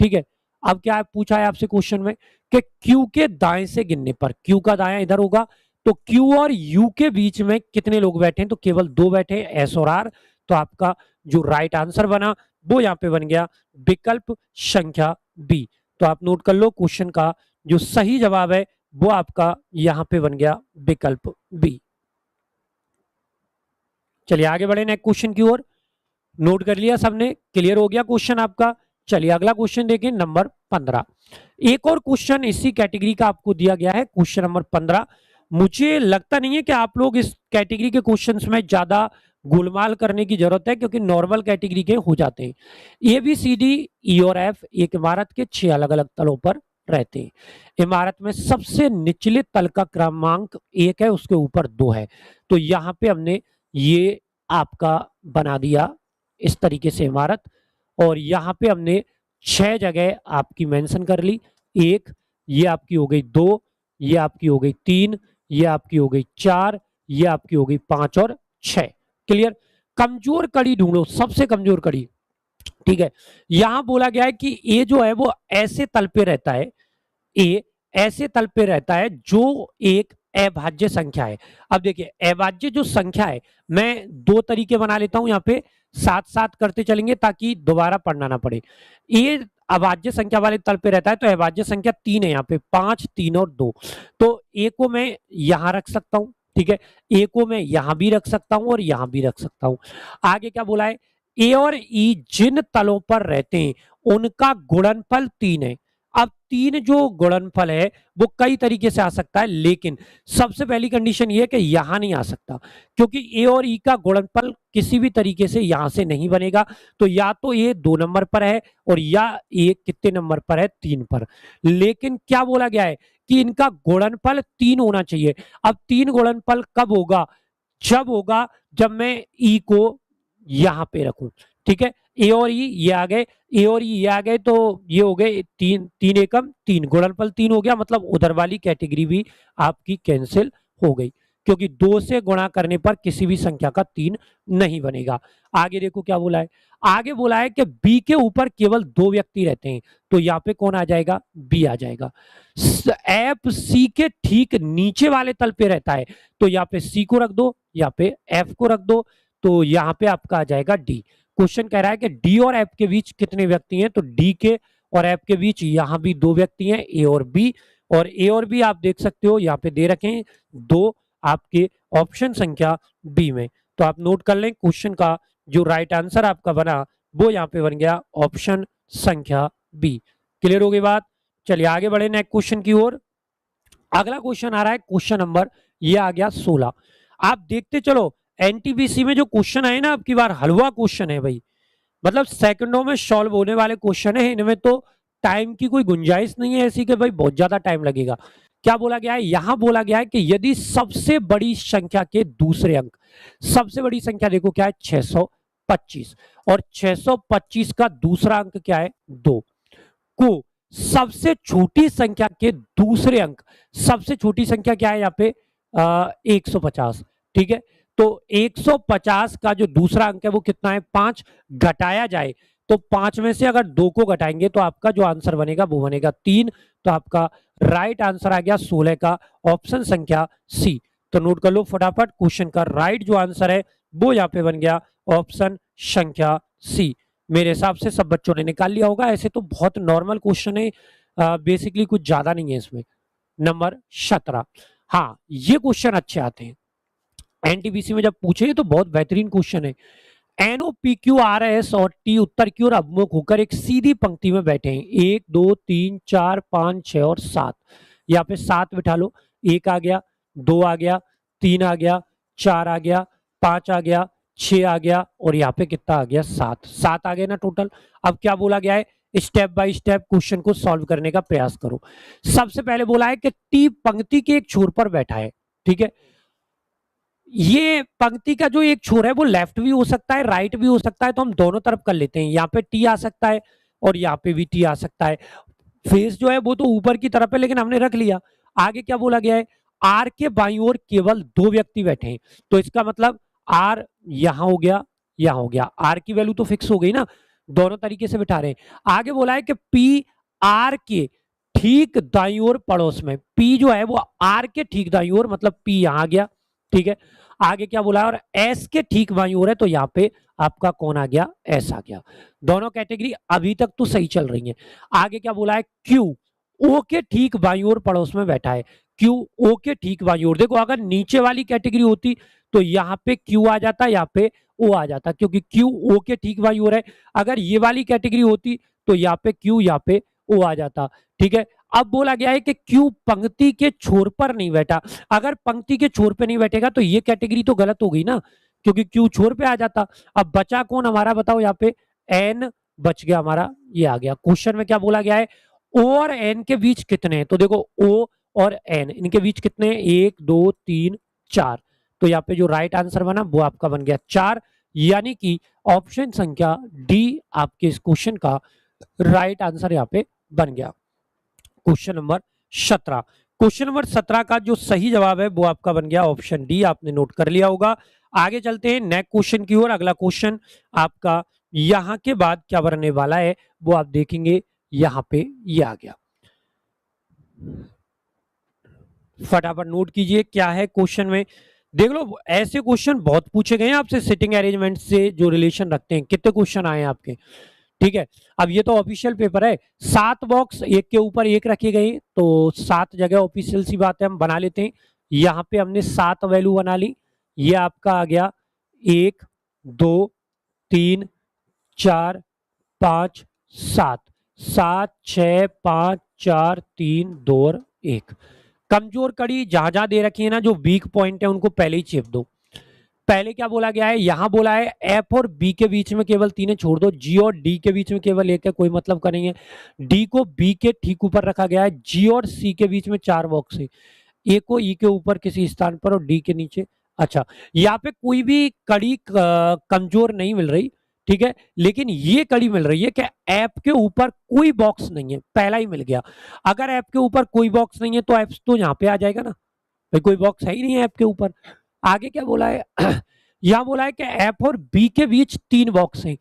ठीक है। अब क्या पूछा है आपसे क्वेश्चन में कि क्यू के दाएं से गिनने पर, क्यू का दायां इधर होगा, तो क्यू और यू के बीच में कितने लोग बैठे हैं, तो केवल 2 बैठे, एस और आर। तो आपका जो राइट आंसर बना वो यहाँ पे बन गया विकल्प संख्या बी। तो आप नोट कर लो क्वेश्चन का जो सही जवाब है वो आपका यहाँ पे बन गया विकल्प बी। चलिए आगे बढ़े नेक्स्ट क्वेश्चन की ओर। नोट कर लिया सबने, क्लियर हो गया क्वेश्चन आपका। चलिए अगला क्वेश्चन देखें नंबर 15। एक और क्वेश्चन इसी कैटेगरी का आपको दिया गया है, क्वेश्चन नंबर 15। मुझे लगता नहीं है कि आप लोग इस कैटेगरी के क्वेश्चंस में ज्यादा गोलमाल करने की जरूरत है, क्योंकि नॉर्मल कैटेगरी के हो जाते हैं। A B C D E और एफ एक इमारत के 6 अलग अलग तलों पर रहते हैं। इमारत में सबसे निचले तल का क्रमांक 1 है, उसके ऊपर 2 है। तो यहाँ पे हमने ये आपका बना दिया इस तरीके से इमारत, और यहाँ पे हमने 6 जगह आपकी मेंशन कर ली। एक, ये आपकी हो गई 2, ये आपकी हो गई 3, ये आपकी हो गई 4, ये आपकी हो गई 5 और 6। क्लियर। कमजोर कड़ी ढूंढो, सबसे कमजोर कड़ी, ठीक है। यहां बोला गया है कि ए जो है वो ऐसे तल पे रहता है, ए ऐसे तल पे रहता है जो एक अभाज्य संख्या है। अब देखिए अभाज्य जो संख्या है, मैं 2 तरीके बना लेता हूं यहाँ पे, साथ साथ करते चलेंगे ताकि दोबारा पढ़ना ना पड़े। ए अभाज्य संख्या वाले तल पे रहता है, तो अभाज्य संख्या 3 है यहाँ पे, 5 3 और 2। तो ए को मैं यहां रख सकता हूं, ठीक है, ए को मैं यहां भी रख सकता हूं और यहां भी रख सकता हूं। आगे क्या बोला है, ए और ई जिन तलों पर रहते हैं उनका गुणनफल 3 है। अब 3 जो गुणनफल है वो कई तरीके से आ सकता है, लेकिन सबसे पहली कंडीशन ये है कि यहां नहीं आ सकता, क्योंकि ए और ई का गुणनफल किसी भी तरीके से यहां से नहीं बनेगा। तो या तो ये 2 नंबर पर है और या ये कितने नंबर पर है, 3 पर। लेकिन क्या बोला गया है कि इनका गुणनफल 3 होना चाहिए। अब 3 गुणनफल कब होगा, जब होगा जब मैं ई को यहां पे रखूं, ठीक है। ए और ई ये आ गए, ए और ई ये आ गए, तो ये हो गए 3 3 एकम 3, गुणनफल 3 हो गया, मतलब उधर वाली कैटेगरी भी आपकी कैंसिल हो गई। क्योंकि 2 से गुणा करने पर किसी भी संख्या का 3 नहीं बनेगा। आगे देखो क्या बोला है, आगे बोला है कि बी के ऊपर केवल 2 व्यक्ति रहते हैं, तो यहाँ पे कौन आ जाएगा, बी आ जाएगा। एफ सी के ठीक नीचे वाले तल पे रहता है, तो यहाँ पे सी को रख दो, यहाँ पे एफ को रख दो, तो यहाँ पे आपका आ जाएगा डी। क्वेश्चन कह रहा है कि डी और एफ के बीच कितने व्यक्ति हैं, तो डी के और एफ के बीच यहाँ भी 2 व्यक्ति हैं, ए और बी। और ए और बी आप देख सकते हो यहाँ पे दे रखे हैं 2 आपके ऑप्शन संख्या बी में। तो आप नोट कर लें, क्वेश्चन का जो राइट आंसर आपका बना वो यहाँ पे बन गया ऑप्शन संख्या बी। क्लियर हो गई बात। चलिए आगे बढ़े नेक्स्ट क्वेश्चन की ओर। अगला क्वेश्चन आ रहा है क्वेश्चन नंबर, ये आ गया 16। आप देखते चलो, एनटीपीसी में जो क्वेश्चन आए ना, अब की बार हलवा क्वेश्चन है भाई, मतलब सेकंडों में सॉल्व होने वाले क्वेश्चन है, इनमें तो टाइम की कोई गुंजाइश नहीं है ऐसी कि भाई बहुत ज्यादा टाइम लगेगा। क्या बोला गया है, यहां बोला गया है कि यदि सबसे बड़ी संख्या के दूसरे अंक, सबसे बड़ी संख्या देखो क्या है 625, और 625 का दूसरा अंक क्या है 2, को सबसे छोटी संख्या के दूसरे अंक, सबसे छोटी संख्या क्या है यहाँ पे 150, ठीक है। तो 150 का जो दूसरा अंक है वो कितना है 5, घटाया जाए तो 5 में से अगर 2 को घटाएंगे तो आपका जो आंसर बनेगा वो बनेगा 3। तो आपका राइट आंसर आ गया 16 का ऑप्शन संख्या सी। तो नोट कर लो फटाफट, क्वेश्चन का राइट जो आंसर है वो यहाँ पे बन गया ऑप्शन संख्या सी। मेरे हिसाब से सब बच्चों ने निकाल लिया होगा, ऐसे तो बहुत नॉर्मल क्वेश्चन है, बेसिकली कुछ ज्यादा नहीं है इसमें। नंबर 17, हाँ ये क्वेश्चन अच्छे आते हैं एनटीपीसी में जब पूछे तो बहुत बेहतरीन क्वेश्चन है। NO P Q R S और टी उत्तर की ओर अभिमुख होकर एक सीधी पंक्ति में बैठे हैं, 1 2 3 4 5 6 और 7। यहाँ पे 7 बिठा लो, 1 आ गया, 2 आ गया, 3 आ गया, 4 आ गया, 5 आ गया, 6 आ गया, और यहाँ पे कितना आ गया 7, 7 आ गया ना टोटल। अब क्या बोला गया है, स्टेप बाय स्टेप क्वेश्चन को सॉल्व करने का प्रयास करो। सबसे पहले बोला है कि टी पंक्ति के एक छोर पर बैठा है, ठीक है। ये पंक्ति का जो एक छोर है वो लेफ्ट भी हो सकता है राइट भी हो सकता है, तो हम दोनों तरफ कर लेते हैं। यहाँ पे टी आ सकता है और यहाँ पे भी टी आ सकता है। फेस जो है वो तो ऊपर की तरफ है लेकिन हमने रख लिया। आगे क्या बोला गया है, आर के बाईं ओर केवल 2 व्यक्ति बैठे हैं, तो इसका मतलब आर यहां हो गया, यहां हो गया, आर की वैल्यू तो फिक्स हो गई ना, दोनों तरीके से बिठा रहे हैं। आगे बोला है कि पी आर के ठीक दाईं ओर पड़ोस में, पी जो है वो आर के ठीक दाईं ओर, मतलब पी यहां आ गया, ठीक है। आगे क्या बोला है, और एस के ठीक बाईं ओर है, तो यहाँ पे आपका कौन आ गया, एस आ गया। दोनों कैटेगरी अभी तक तो सही चल रही है। आगे क्या बोला है, क्यू ओ के ठीक बाईं ओर पड़ोस में बैठा है, क्यू ओ के ठीक बाईं ओर। देखो अगर नीचे वाली कैटेगरी होती तो यहाँ पे क्यू आ जाता, यहाँ पे ओ आ जाता, क्योंकि क्यू ओ के ठीक बाईं ओर है। अगर ये वाली कैटेगरी होती तो यहाँ पे क्यू, यहाँ पे ओ आ जाता, ठीक है। अब बोला गया है कि क्यू पंक्ति के छोर पर नहीं बैठा। अगर पंक्ति के छोर पे नहीं बैठेगा तो ये कैटेगरी तो गलत हो गई ना, क्योंकि क्यू छोर पे आ जाता। अब बचा कौन हमारा, बताओ, यहाँ पे एन बच गया हमारा, ये आ गया। क्वेश्चन में क्या बोला गया है, ओ और एन के बीच कितने हैं, तो देखो ओ और एन इनके बीच कितने हैं, 1 2 3 4। तो यहाँ पे जो राइट आंसर बना वो आपका बन गया 4, यानी कि ऑप्शन संख्या डी आपके इस क्वेश्चन का राइट आंसर यहाँ पे बन गया। क्वेश्चन नंबर 17, क्वेश्चन नंबर 17 का जो सही जवाब है वो आपका बन गया ऑप्शन डी, आपने नोट कर लिया होगा। आगे चलते हैं नेक्स्ट क्वेश्चन की ओर। अगला क्वेश्चन आपका यहां के बाद क्या बनने वाला है वो आप देखेंगे, यहां पे ये आ गया। फटाफट नोट कीजिए क्या है क्वेश्चन में। देख लो ऐसे क्वेश्चन बहुत पूछे गए हैं आपसे, सिटिंग अरेंजमेंट से जो रिलेशन रखते हैं, कितने क्वेश्चन आए हैं आपके, ठीक है। अब ये तो ऑफिशियल पेपर है, 7 बॉक्स एक के ऊपर एक रखे गए, तो 7 जगह ऑफिशियल सी बात है, हम बना लेते हैं। यहाँ पे हमने 7 वैल्यू बना ली, ये आपका आ गया 1 2 3 4 5 7, 7 6 5 4 3 2 और 1। कमजोर कड़ी जहां जहां दे रखी है ना, जो वीक पॉइंट है उनको पहले ही चेप दो। पहले क्या बोला गया है, यहां बोला है एफ और बी के बीच में केवल 3 है, छोड़ दो। जी और डी के बीच में केवल 1 है, कोई मतलब का नहीं है। डी को बी के ठीक ऊपर रखा गया है। जी और सी के बीच में 4 बॉक्स है, ए को ई के ऊपर किसी स्थान पर और डी के नीचे। अच्छा, यहाँ पे कोई भी कड़ी कमजोर नहीं मिल रही, ठीक है, लेकिन ये कड़ी मिल रही है कि एफ के ऊपर कोई बॉक्स नहीं है, पहला ही मिल गया। अगर एफ के ऊपर कोई बॉक्स नहीं है तो एफ तो यहाँ पे आ जाएगा ना, भाई कोई बॉक्स है ही नहीं है ऐप के ऊपर। आगे क्या बोला है यहाँ बोला है कि ऐप और बी के बीच 3 बॉक्स हैं,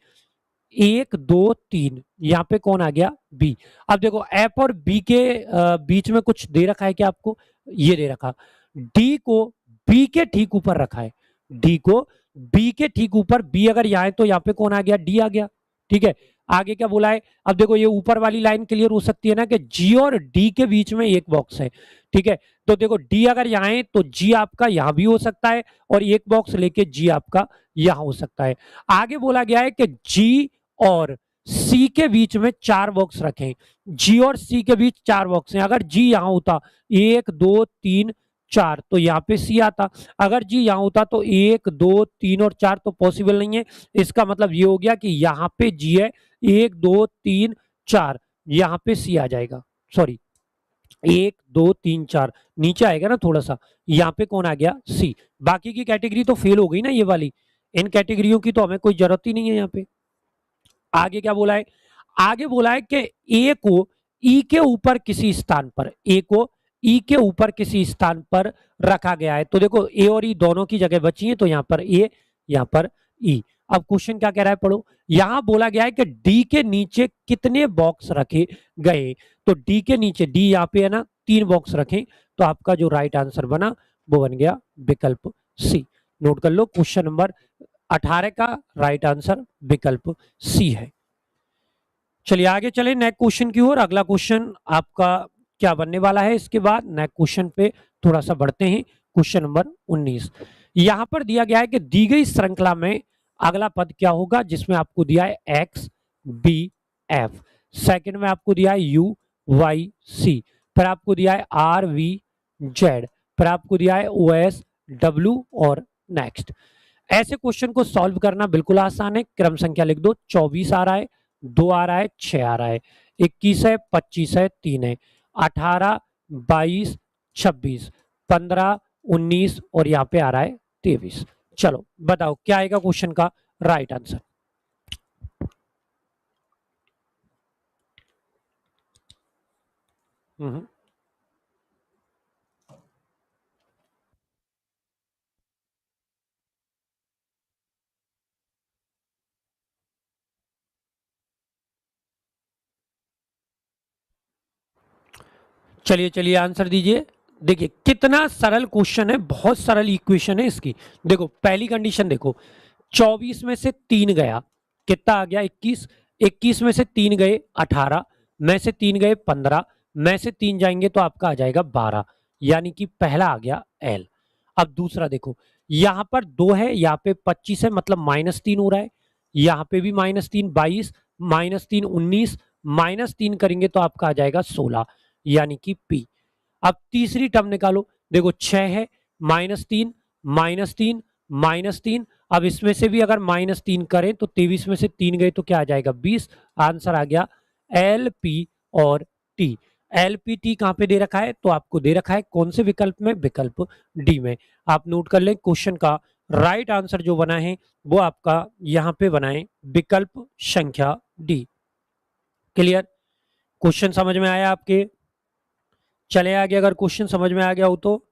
1 2 3, यहाँ पे कौन आ गया, बी। अब देखो ऐप और बी के बीच में कुछ दे रखा है क्या आपको, ये दे रखा, डी को बी के ठीक ऊपर रखा है, डी को बी के ठीक ऊपर, बी अगर यहाँ है तो यहाँ पे कौन आ गया, डी आ गया, ठीक है। आगे क्या बोला है, अब देखो ये ऊपर वाली लाइन क्लियर हो सकती है ना कि जी और डी के बीच में एक बॉक्स है, ठीक है। तो देखो डी अगर यहाँ है तो जी आपका यहाँ भी हो सकता है, और एक बॉक्स लेके जी आपका यहाँ हो सकता है। आगे बोला गया है कि जी और सी के बीच में 4 बॉक्स रखें, जी और सी के बीच 4 बॉक्स हैं। अगर जी यहाँ होता 1 2 3 4 तो यहाँ पे सी आता, अगर जी यहाँ होता तो 1 2 3 और 4 तो पॉसिबल नहीं है। इसका मतलब ये हो गया कि यहाँ पे जी है, 1 2 3 4, यहाँ पे सी आ जाएगा, सॉरी 1 2 3 4 नीचे आएगा ना थोड़ा सा, यहाँ पे कौन आ गया, सी। बाकी की कैटेगरी तो फेल हो गई ना ये वाली, इन कैटेगरियों की तो हमें कोई जरूरत ही नहीं है यहाँ पे। आगे क्या बोला है, आगे बोला है कि ए को ई के ऊपर किसी स्थान पर, ए को ई के ऊपर किसी स्थान पर रखा गया है। तो देखो ए और ई दोनों की जगह बची है, तो यहाँ पर ए, यहाँ पर ई। अब क्वेश्चन क्या कह रहा है, पढ़ो। यहां बोला गया है कि डी के नीचे कितने बॉक्स रखे गए, तो डी के नीचे, डी यहाँ पे है ना, 3 बॉक्स रखें, तो आपका जो राइट आंसर बना वो बन गया विकल्प सी। नोट कर लो, क्वेश्चन नंबर 18 का राइट आंसर विकल्प सी है। चलिए आगे चले नेक्स्ट क्वेश्चन की ओर। अगला क्वेश्चन आपका क्या बनने वाला है, इसके बाद नेक्स्ट क्वेश्चन पे थोड़ा सा बढ़ते हैं। क्वेश्चन नंबर 19, यहां पर दिया गया है कि दी गई श्रृंखला में अगला पद क्या होगा, जिसमें आपको दिया है एक्स बी एफ, सेकंड में आपको दिया है यू वाई सी, फिर आपको दिया है आर वी जेड, फिर आपको दिया है ओ एस डब्ल्यू और नेक्स्ट। ऐसे क्वेश्चन को सॉल्व करना बिल्कुल आसान है। क्रम संख्या लिख दो, 24 आ रहा है, 2 आ रहा है, 6 आ रहा है, 21 है, 25 है, 3 है, 18 22 26 15 19 और यहाँ पे आ रहा है 23। चलो बताओ क्या आएगा क्वेश्चन का राइट आंसर। चलिए चलिए आंसर दीजिए। देखिए कितना सरल क्वेश्चन है, बहुत सरल इक्वेशन है इसकी। देखो पहली कंडीशन देखो, 24 में से 3 गया, कितना आ गया 21, 21 में से 3 गए 18, में से 3 गए 15, में से 3 जाएंगे तो आपका आ जाएगा 12, यानी कि पहला आ गया एल। अब दूसरा देखो, यहां पर 2 है, यहाँ पे 25 है, मतलब -3 हो रहा है, यहाँ पे भी -3, 22 -3 19, -3 करेंगे तो आपका आ जाएगा 16, यानी कि पी। अब तीसरी टर्म निकालो, देखो 6 है, -3 -3 -3, अब इसमें से भी अगर -3 करें तो 23 में से 3 गए तो क्या आ जाएगा 20, आंसर आ गया एल पी और टी। एल पी टी कहां पे दे रखा है, तो आपको दे रखा है कौन से विकल्प में, विकल्प डी में। आप नोट कर लें, क्वेश्चन का राइट आंसर जो बना है वो आपका यहां पे बना है विकल्प संख्या डी। क्लियर, क्वेश्चन समझ में आया आपके। चले आगे, अगर क्वेश्चन समझ में आ गया हो तो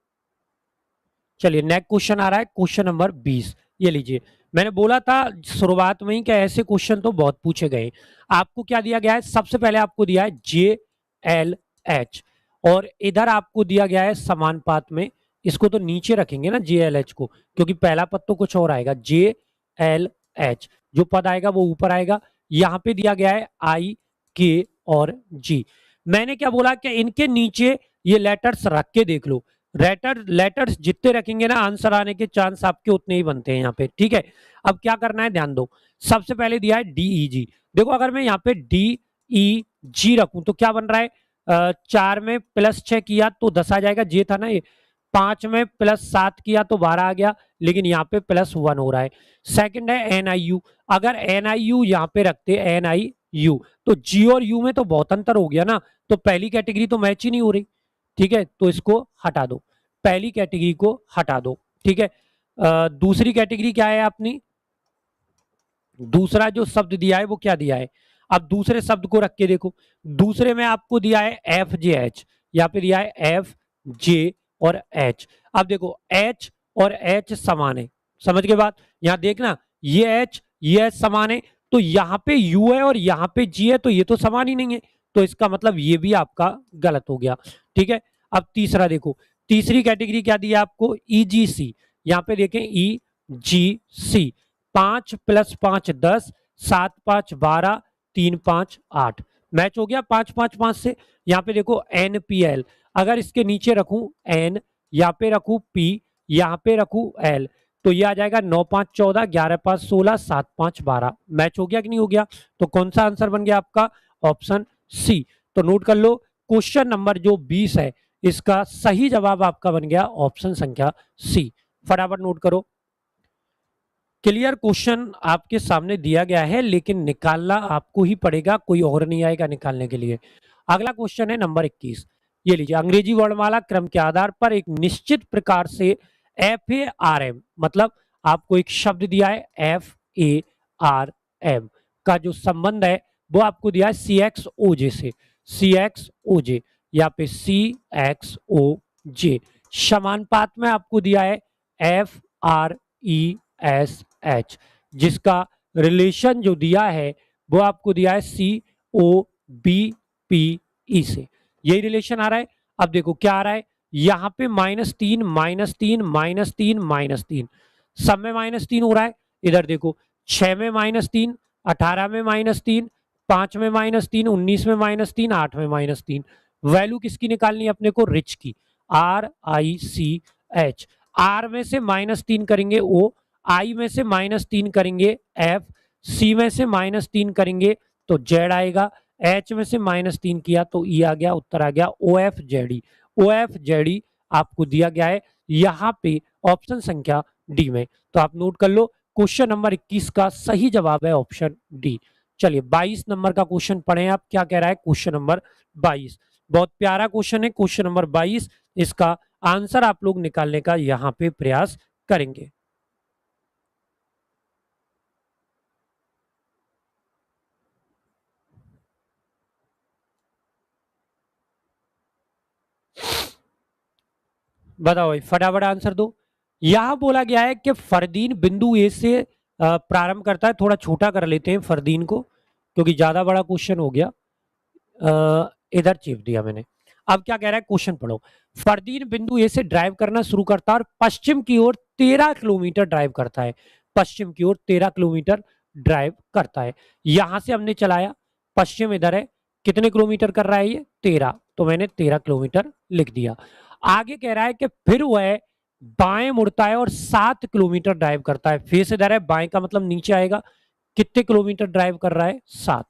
चलिए नेक्स्ट क्वेश्चन आ रहा है, क्वेश्चन नंबर 20। ये लीजिए, मैंने बोला था शुरुआत में ही कि ऐसे क्वेश्चन तो बहुत पूछे गए। आपको क्या दिया गया है, सबसे पहले आपको दिया है जे एल एच, और इधर आपको दिया गया है समानुपात में, इसको तो नीचे रखेंगे ना जे एल एच को, क्योंकि पहला पद तो कुछ और आएगा, जे एल एच जो पद आएगा वो ऊपर आएगा। यहां पे दिया गया है आई के और जी। मैंने क्या बोला कि इनके नीचे ये लेटर्स रख के देख लो, लेटर्स जितने रखेंगे ना आंसर आने के चांस आपके उतने ही बनते हैं यहाँ पे, ठीक है। अब क्या करना है, ध्यान दो, सबसे पहले दिया है डीई जी। देखो अगर मैं यहाँ पे डी ई जी रखूं तो क्या बन रहा है, 4 में +6 किया तो 10 आ जाएगा, जे था ना ये, 5 में +7 किया तो 12 आ गया, लेकिन यहाँ पे +1 हो रहा है। सेकंड है एन आई यू, अगर एन आई यू यहाँ पे रखते एन आई यू तो जी और यू में तो बहुत अंतर हो गया ना, तो पहली कैटेगरी तो मैच ही नहीं हो रही, ठीक है, तो इसको हटा दो, पहली कैटेगरी को हटा दो, ठीक है। दूसरी कैटेगरी क्या है अपनी, दूसरा जो शब्द दिया है वो क्या दिया है, अब दूसरे शब्द को रख के देखो, दूसरे में आपको दिया है एफ जे एच, यहाँ पे दिया है एफ जे और एच। अब देखो H और H समान है, समझ के बात, यहां देखना ये H समान है, तो यहां पे U है और यहां पे G है, तो ये तो समान ही नहीं है, तो इसका मतलब ये भी आपका गलत हो गया। ठीक है, अब तीसरा देखो, तीसरी कैटेगरी क्या दी है आपको, EGC। यहां पे देखें EGC, 5 + 5 10, 7 × 5 12, 3 × 5 8, मैच हो गया 5 5 5 से। यहाँ पे देखो NPL, अगर इसके नीचे रखूं N, यहाँ पे रखूं P, यहाँ पे रखूं L, तो ये आ जाएगा 9 × 5 14, 11 × 5 16, 7 × 5 12, मैच हो गया कि नहीं हो गया। तो कौन सा आंसर बन गया आपका, ऑप्शन सी। तो नोट कर लो, क्वेश्चन नंबर जो 20 है इसका सही जवाब आपका बन गया ऑप्शन संख्या सी। फटाफट नोट करो। क्लियर, क्वेश्चन आपके सामने दिया गया है लेकिन निकालना आपको ही पड़ेगा, कोई और नहीं आएगा निकालने के लिए। अगला क्वेश्चन है नंबर 21, ये लीजिए, अंग्रेजी वर्णमाला क्रम के आधार पर एक निश्चित प्रकार से FARM, मतलब आपको एक शब्द दिया है FARM का जो संबंध है वो आपको दिया है CXOJ से, CXOJ, यहाँ पे CXOJ, समानुपात में आपको दिया है FRESH, जिसका रिलेशन जो दिया है वो आपको दिया है COBPE से, यही रिलेशन आ रहा है। अब देखो क्या आ रहा है, यहां पे -3 -3 -3 -3, सब में -3 हो रहा है। इधर देखो 6 में -3, 18 में -3, 5 में -3, 19 में -3, 8 में -3, वैल्यू किसकी निकालनी है अपने को, रिच की, RICH। R में से -3 करेंगे O, I में से -3 करेंगे F, C में से -3 करेंगे तो Z आएगा, H में से -3 किया तो E आ गया, उत्तर आ गया OFZE। OFZE आपको दिया गया है यहाँ पे ऑप्शन संख्या डी में। तो आप नोट कर लो, क्वेश्चन नंबर 21 का सही जवाब है ऑप्शन डी। चलिए 22 नंबर का क्वेश्चन पढ़ें आप, क्या कह रहा है क्वेश्चन नंबर 22। बहुत प्यारा क्वेश्चन है क्वेश्चन नंबर 22, इसका आंसर आप लोग निकालने का यहां पे प्रयास करेंगे। बताओ भाई, फटाफट आंसर दो। यहां बोला गया है कि फरदीन बिंदु ए से प्रारंभ करता है, थोड़ा छोटा कर लेते हैं फरदीन को क्योंकि ज्यादा बड़ा क्वेश्चन हो गया, इधर चिप दिया मैंने। अब क्या कह रहा है क्वेश्चन पढ़ो, फरदीन बिंदु ए से ड्राइव करना शुरू करता है और पश्चिम की ओर 13 किलोमीटर ड्राइव करता है, पश्चिम की ओर 13 किलोमीटर ड्राइव करता है। यहां से हमने चलाया, पश्चिम इधर है, कितने किलोमीटर कर रहा है ये 13, तो मैंने 13 किलोमीटर लिख दिया। आगे कह रहा है कि फिर वह बाएं मुड़ता है और 7 किलोमीटर ड्राइव करता है, फेस इधर है, बाएं का मतलब नीचे आएगा, कितने किलोमीटर ड्राइव कर रहा है 7।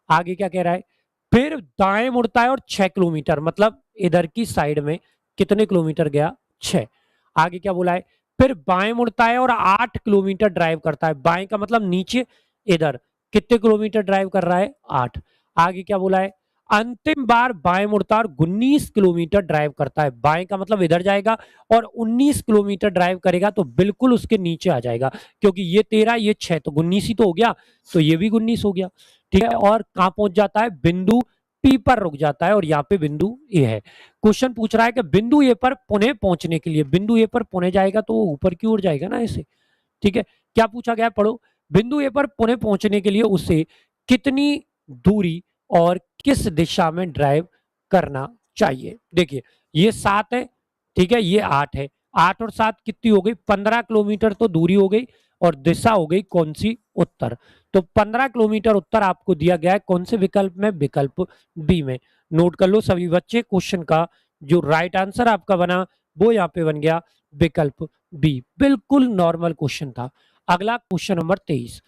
आगे क्या कह रहा है, फिर दाएं मुड़ता है और 6 किलोमीटर, मतलब इधर की साइड में कितने किलोमीटर गया 6। आगे क्या बोला है, फिर बाएं मुड़ता है और 8 किलोमीटर ड्राइव करता है, बाएं का मतलब नीचे, इधर कितने किलोमीटर ड्राइव कर रहा है 8। आगे क्या बोला है, अंतिम बार बाएं मुड़ता है और 19 किलोमीटर ड्राइव करता है, बाएं का मतलब इधर जाएगा और 19 किलोमीटर ड्राइव करेगा तो बिल्कुल उसके नीचे आ जाएगा, क्योंकि ये 13 ये 6 तो 19 ही तो हो गया, तो ये भी 19 हो गया। ठीक है, और कहां पहुंच जाता है, बिंदु पी पर रुक जाता है और यहाँ पे बिंदु ए है। क्वेश्चन पूछ रहा है कि बिंदु ए पर पुनः पहुंचने के लिए, बिंदु ए पर पुनः जाएगा तो वो ऊपर की ओर जाएगा ना ऐसे। ठीक है, क्या पूछा गया पढ़ो, बिंदु ए पर पुनः पहुंचने के लिए उसे कितनी दूरी और किस दिशा में ड्राइव करना चाहिए। देखिए ये 7 है, ठीक है, ये 8 है, 8 और 7 कितनी हो गई 15 किलोमीटर तो दूरी हो गई, और दिशा हो गई कौन सी, उत्तर। तो 15 किलोमीटर उत्तर आपको दिया गया है कौन से विकल्प में, विकल्प बी में। नोट कर लो सभी बच्चे, क्वेश्चन का जो राइट आंसर आपका बना वो यहाँ पे बन गया विकल्प बी, बिल्कुल नॉर्मल क्वेश्चन था। अगला क्वेश्चन नंबर 23,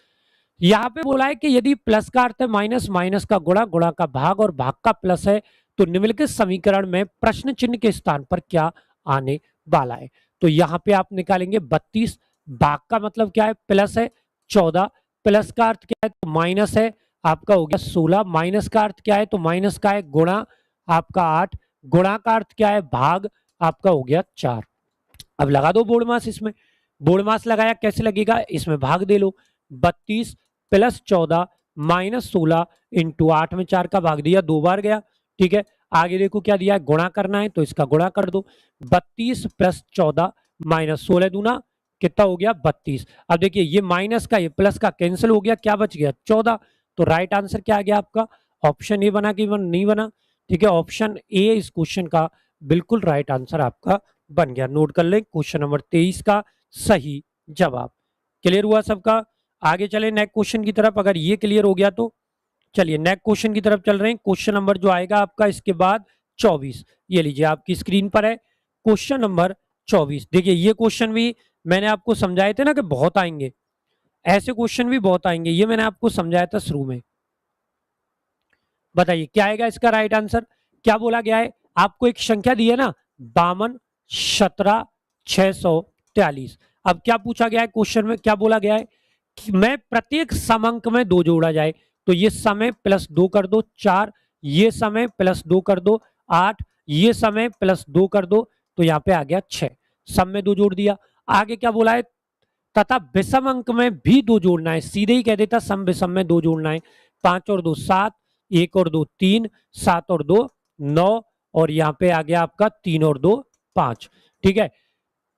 यहाँ पे बोला है कि यदि प्लस का अर्थ है माइनस, माइनस का गुणा, गुणा का भाग और भाग का प्लस है तो निम्नलिखित समीकरण में प्रश्न चिन्ह के स्थान पर क्या आने वाला है। तो यहाँ पे आप निकालेंगे 32, भाग का मतलब क्या है प्लस है 14, प्लस का अर्थ क्या है तो माइनस है, आपका हो गया 16, माइनस का अर्थ क्या है तो माइनस का है गुणा, आपका 8, गुणा का अर्थ क्या है भाग, आपका हो गया 4। अब लगा दो बोर्ड मास, इसमें बोर्ड मास लगाया कैसे लगेगा, इसमें भाग दे लो, 32 + 14 - 16 इंटू 8 में 4 का भाग दिया, 2 बार गया। ठीक है, आगे देखो क्या दिया है, गुणा करना है तो इसका गुणा कर दो। 32 प्लस 14 माइनस 16 दूना कितना हो गया 32। अब देखिए ये माइनस का ये प्लस का कैंसिल हो गया, क्या बच गया 14। तो राइट आंसर क्या आ गया आपका, ऑप्शन ए बना कि नहीं बना, ठीक है ऑप्शन ए इस क्वेश्चन का बिल्कुल राइट आंसर आपका बन गया। नोट कर लें क्वेश्चन नंबर 23 का सही जवाब। क्लियर हुआ सबका, आगे चले नेक्स्ट क्वेश्चन की तरफ। अगर ये क्लियर हो गया तो चलिए नेक्स्ट क्वेश्चन की तरफ चल रहे हैं। क्वेश्चन नंबर जो आएगा आपका इसके बाद 24, ये लीजिए आपकी स्क्रीन पर है क्वेश्चन नंबर 24। देखिए ये क्वेश्चन भी मैंने आपको समझाए थे ना कि बहुत आएंगे, ऐसे क्वेश्चन भी बहुत आएंगे, ये मैंने आपको समझाया था शुरू में। बताइए क्या आएगा इसका राइट आंसर। क्या बोला गया है, आपको एक संख्या दी है ना 52 17 643। अब क्या पूछा गया है क्वेश्चन में, क्या बोला गया है कि मैं प्रत्येक समअंक में 2 जोड़ा जाए, तो ये समय प्लस 2 कर दो 4, ये समय प्लस 2 कर दो 8, ये समय प्लस 2 कर दो, तो यहाँ पे आ गया 6। सम में 2 जोड़ दिया। आगे क्या बोला है, तथा विषम अंक में भी 2 जोड़ना है, सीधे ही कह देता सम विषम में 2 जोड़ना है। 5 और 2 7, 1 और 2 3, 7 और 2 9, और यहाँ पे आ गया आपका 3 और 2 5। ठीक है,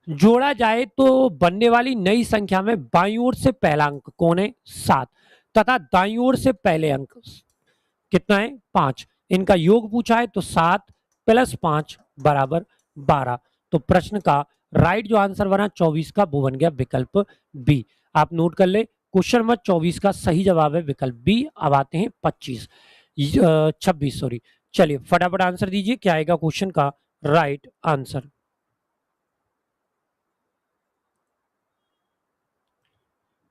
जोड़ा जाए तो बनने वाली नई संख्या में बाईं ओर से पहला अंक कौन है 7, तथा दाईं ओर से पहले अंक कितना है 5, इनका योग पूछा है तो 7 प्लस 5 बराबर 12। तो प्रश्न का राइट जो आंसर बना 24 का वो बन गया विकल्प बी। आप नोट कर ले क्वेश्चन नंबर 24 का सही जवाब है विकल्प बी। अब आते हैं 26 सॉरी। चलिए फटाफट आंसर दीजिए, क्या आएगा क्वेश्चन का राइट आंसर।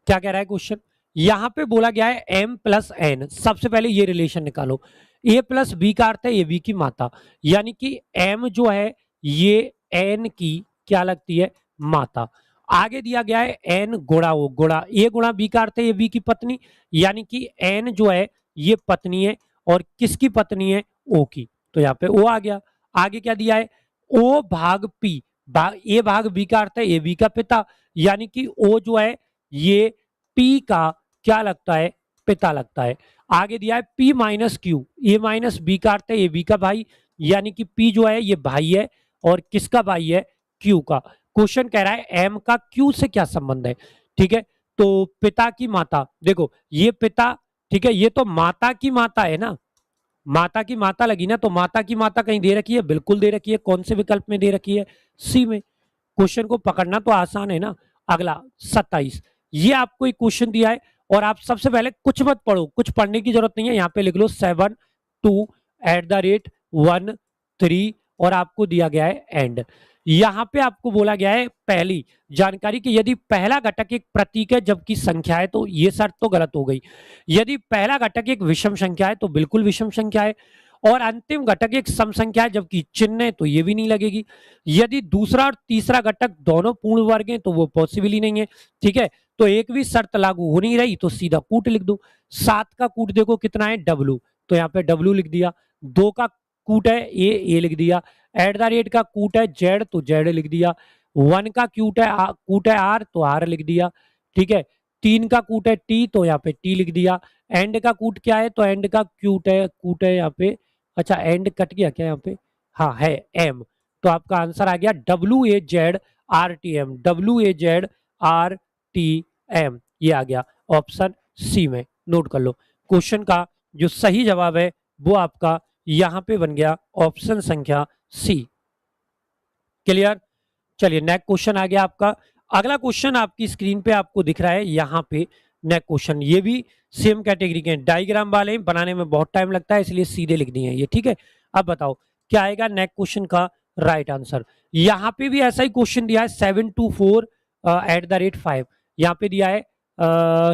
क्या कह रहा है क्वेश्चन, यहां पे बोला गया है m प्लस एन। सबसे पहले ये रिलेशन निकालो, a प्लस बी का अर्थ है ए बी की माता, यानी कि m जो है ये n की क्या लगती है माता। आगे दिया गया है n गुणा o, गुणा a गुणा b का अर्थ है ए बी की पत्नी, यानी कि n जो है ये पत्नी है, और किसकी पत्नी है o की, तो यहाँ पे o आ गया। आगे क्या दिया है o भाग p, a भाग b का अर्थ है ए बी का पिता, यानी कि o जो है ये P का क्या लगता है पिता लगता है। आगे दिया है P माइनस क्यू, ए माइनस बी का अर्थ है ए बी का भाई, यानी कि P जो है ये भाई है, और किसका भाई है Q का। क्वेश्चन कह रहा है M का Q से क्या संबंध है, ठीक है। तो पिता की माता, देखो ये पिता, ठीक है, ये तो माता की माता है ना, माता की माता लगी ना, तो माता की माता कहीं दे रखी है, बिल्कुल दे रखी है। कौन से विकल्प में दे रखी है, सी में। क्वेश्चन को पकड़ना तो आसान है ना। अगला 27, ये आपको एक क्वेश्चन दिया है, और आप सबसे पहले कुछ मत पढ़ो, कुछ पढ़ने की जरूरत नहीं है, यहाँ पे लिख लो 7 2 @1 3, और आपको दिया गया है एंड। यहाँ पे आपको बोला गया है पहली जानकारी कि यदि पहला घटक एक प्रतीक है जबकि संख्या है, तो ये शर्त तो गलत हो गई। यदि पहला घटक एक विषम संख्या है तो बिल्कुल विषम संख्या है, और अंतिम घटक एक सम संख्या है जबकि चिन्ह है तो ये भी नहीं लगेगी। यदि दूसरा और तीसरा घटक दोनों पूर्ण वर्ग हैं तो वो पॉसिबल ही नहीं है, ठीक है। तो एक भी शर्त लागू हो नहीं रही, तो सीधा कूट लिख दो। 7 का कूट देखो कितना है W, तो यहाँ पे W लिख दिया। 2 का कूट है A लिख दिया। @ का कूट है Z, तो Z लिख दिया। 1 का कूट है R, तो R लिख दिया, ठीक है। 3 का कूट है T, तो यहाँ पे T लिख दिया। एंड का कूट क्या है, तो एंड का कूट है यहाँ पे, अच्छा एंड कट गया क्या यहाँ पे, हाँ है M, तो आपका आंसर आ गया WAZRTM, WAZRTM, ये आ गया ऑप्शन सी में। नोट कर लो क्वेश्चन का जो सही जवाब है वो आपका यहां पे बन गया ऑप्शन संख्या सी। क्लियर, चलिए नेक्स्ट क्वेश्चन आ गया आपका। अगला क्वेश्चन आपकी स्क्रीन पे आपको दिख रहा है यहाँ पे। नेक्स्ट क्वेश्चन ये भी सेम कैटेगरी के डायग्राम वाले, बनाने में बहुत टाइम लगता है इसलिए सीधे लिख दिए हैं ये, ठीक है। अब बताओ क्या आएगा नेक्स्ट क्वेश्चन का राइट आंसर। यहाँ पे भी ऐसा ही क्वेश्चन दिया है 724 @5, यहाँ पे दिया है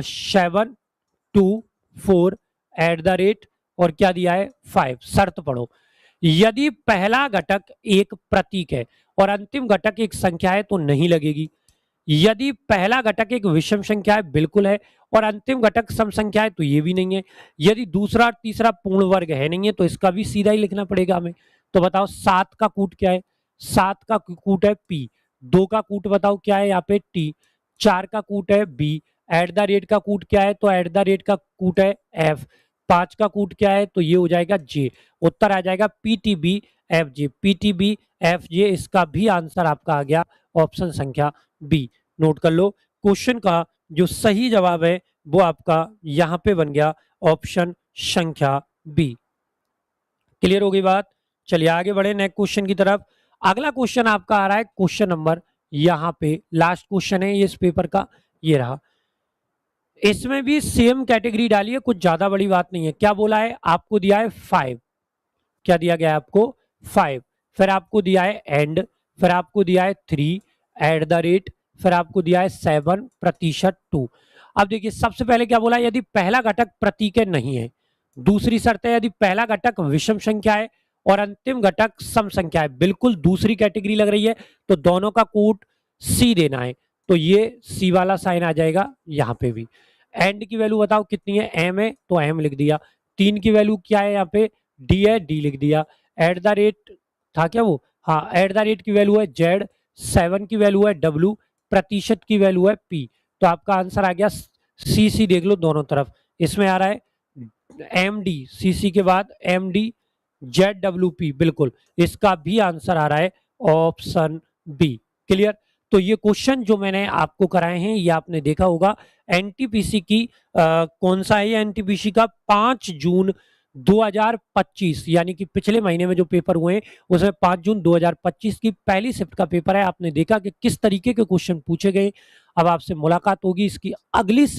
724 और क्या दिया है 5। शर्त पढ़ो, यदि पहला घटक एक प्रतीक है और अंतिम घटक एक संख्या है तो नहीं लगेगी। यदि पहला घटक एक विषम संख्या है बिल्कुल है, और अंतिम घटक सम संख्या है तो ये भी नहीं है। यदि दूसरा और तीसरा पूर्ण वर्ग है नहीं है तो इसका भी सीधा ही लिखना पड़ेगा हमें। तो बताओ 7 का कूट क्या है, 7 का कूट है P। 2 का कूट बताओ क्या है यहाँ पे T। 4 का कूट है B। @ का कूट क्या है, तो @ का कूट है F। 5 का कूट क्या है, तो ये हो जाएगा जे। उत्तर आ जाएगा पीटीबी एफ जे, पीटीबी एफ जे। इसका भी आंसर आपका आ गया ऑप्शन संख्या बी। नोट कर लो, क्वेश्चन का जो सही जवाब है वो आपका यहां पे बन गया ऑप्शन संख्या बी। क्लियर हो गई बात? चलिए आगे बढ़े नेक्स्ट क्वेश्चन की तरफ। अगला क्वेश्चन आपका आ रहा है क्वेश्चन नंबर, यहां पे लास्ट क्वेश्चन है इस पेपर का, ये रहा। इसमें भी सेम कैटेगरी डाली है, कुछ ज्यादा बड़ी बात नहीं है। क्या बोला है आपको? दिया है 5। क्या दिया गया है आपको? 5। फिर आपको दिया है एंड, फिर आपको दिया है 3 एट द रेट, फिर आपको दिया है 7% 2। अब देखिए सबसे पहले क्या बोला, यदि पहला घटक प्रतीक नहीं है। दूसरी शर्त है यदि पहला घटक विषम संख्या है और अंतिम घटक सम संख्या है। बिल्कुल दूसरी कैटेगरी लग रही है, तो दोनों का कूट सी देना है, तो ये सी वाला साइन आ जाएगा यहां पे भी। एंड की वैल्यू बताओ कितनी है, एम है तो एम लिख दिया। 3 की वैल्यू क्या है यहाँ पे, डी है, डी लिख दिया। एट द रेट था क्या वो, हाँ एट द रेट की वैल्यू है जेड, 7 की वैल्यू है डब्ल्यू, प्रतिशत की वैल्यू है पी। तो आपका आंसर आ गया सी। सी देख लो दोनों तरफ, इसमें आ रहा है एम डी, सी सी के बाद M D Z W P, बिल्कुल इसका भी आंसर आ रहा है ऑप्शन बी। क्लियर? तो ये क्वेश्चन जो मैंने आपको कराए हैं ये आपने देखा होगा। एनटीपीसी की कौन सा है, एनटीपीसी का 5 जून 2025 यानी कि पिछले महीने में जो पेपर हुए हैं उसमें 5 जून 2025 की पहली शिफ्ट का पेपर है। आपने देखा कि किस तरीके के क्वेश्चन पूछे गए। अब आपसे मुलाकात होगी इसकी अगली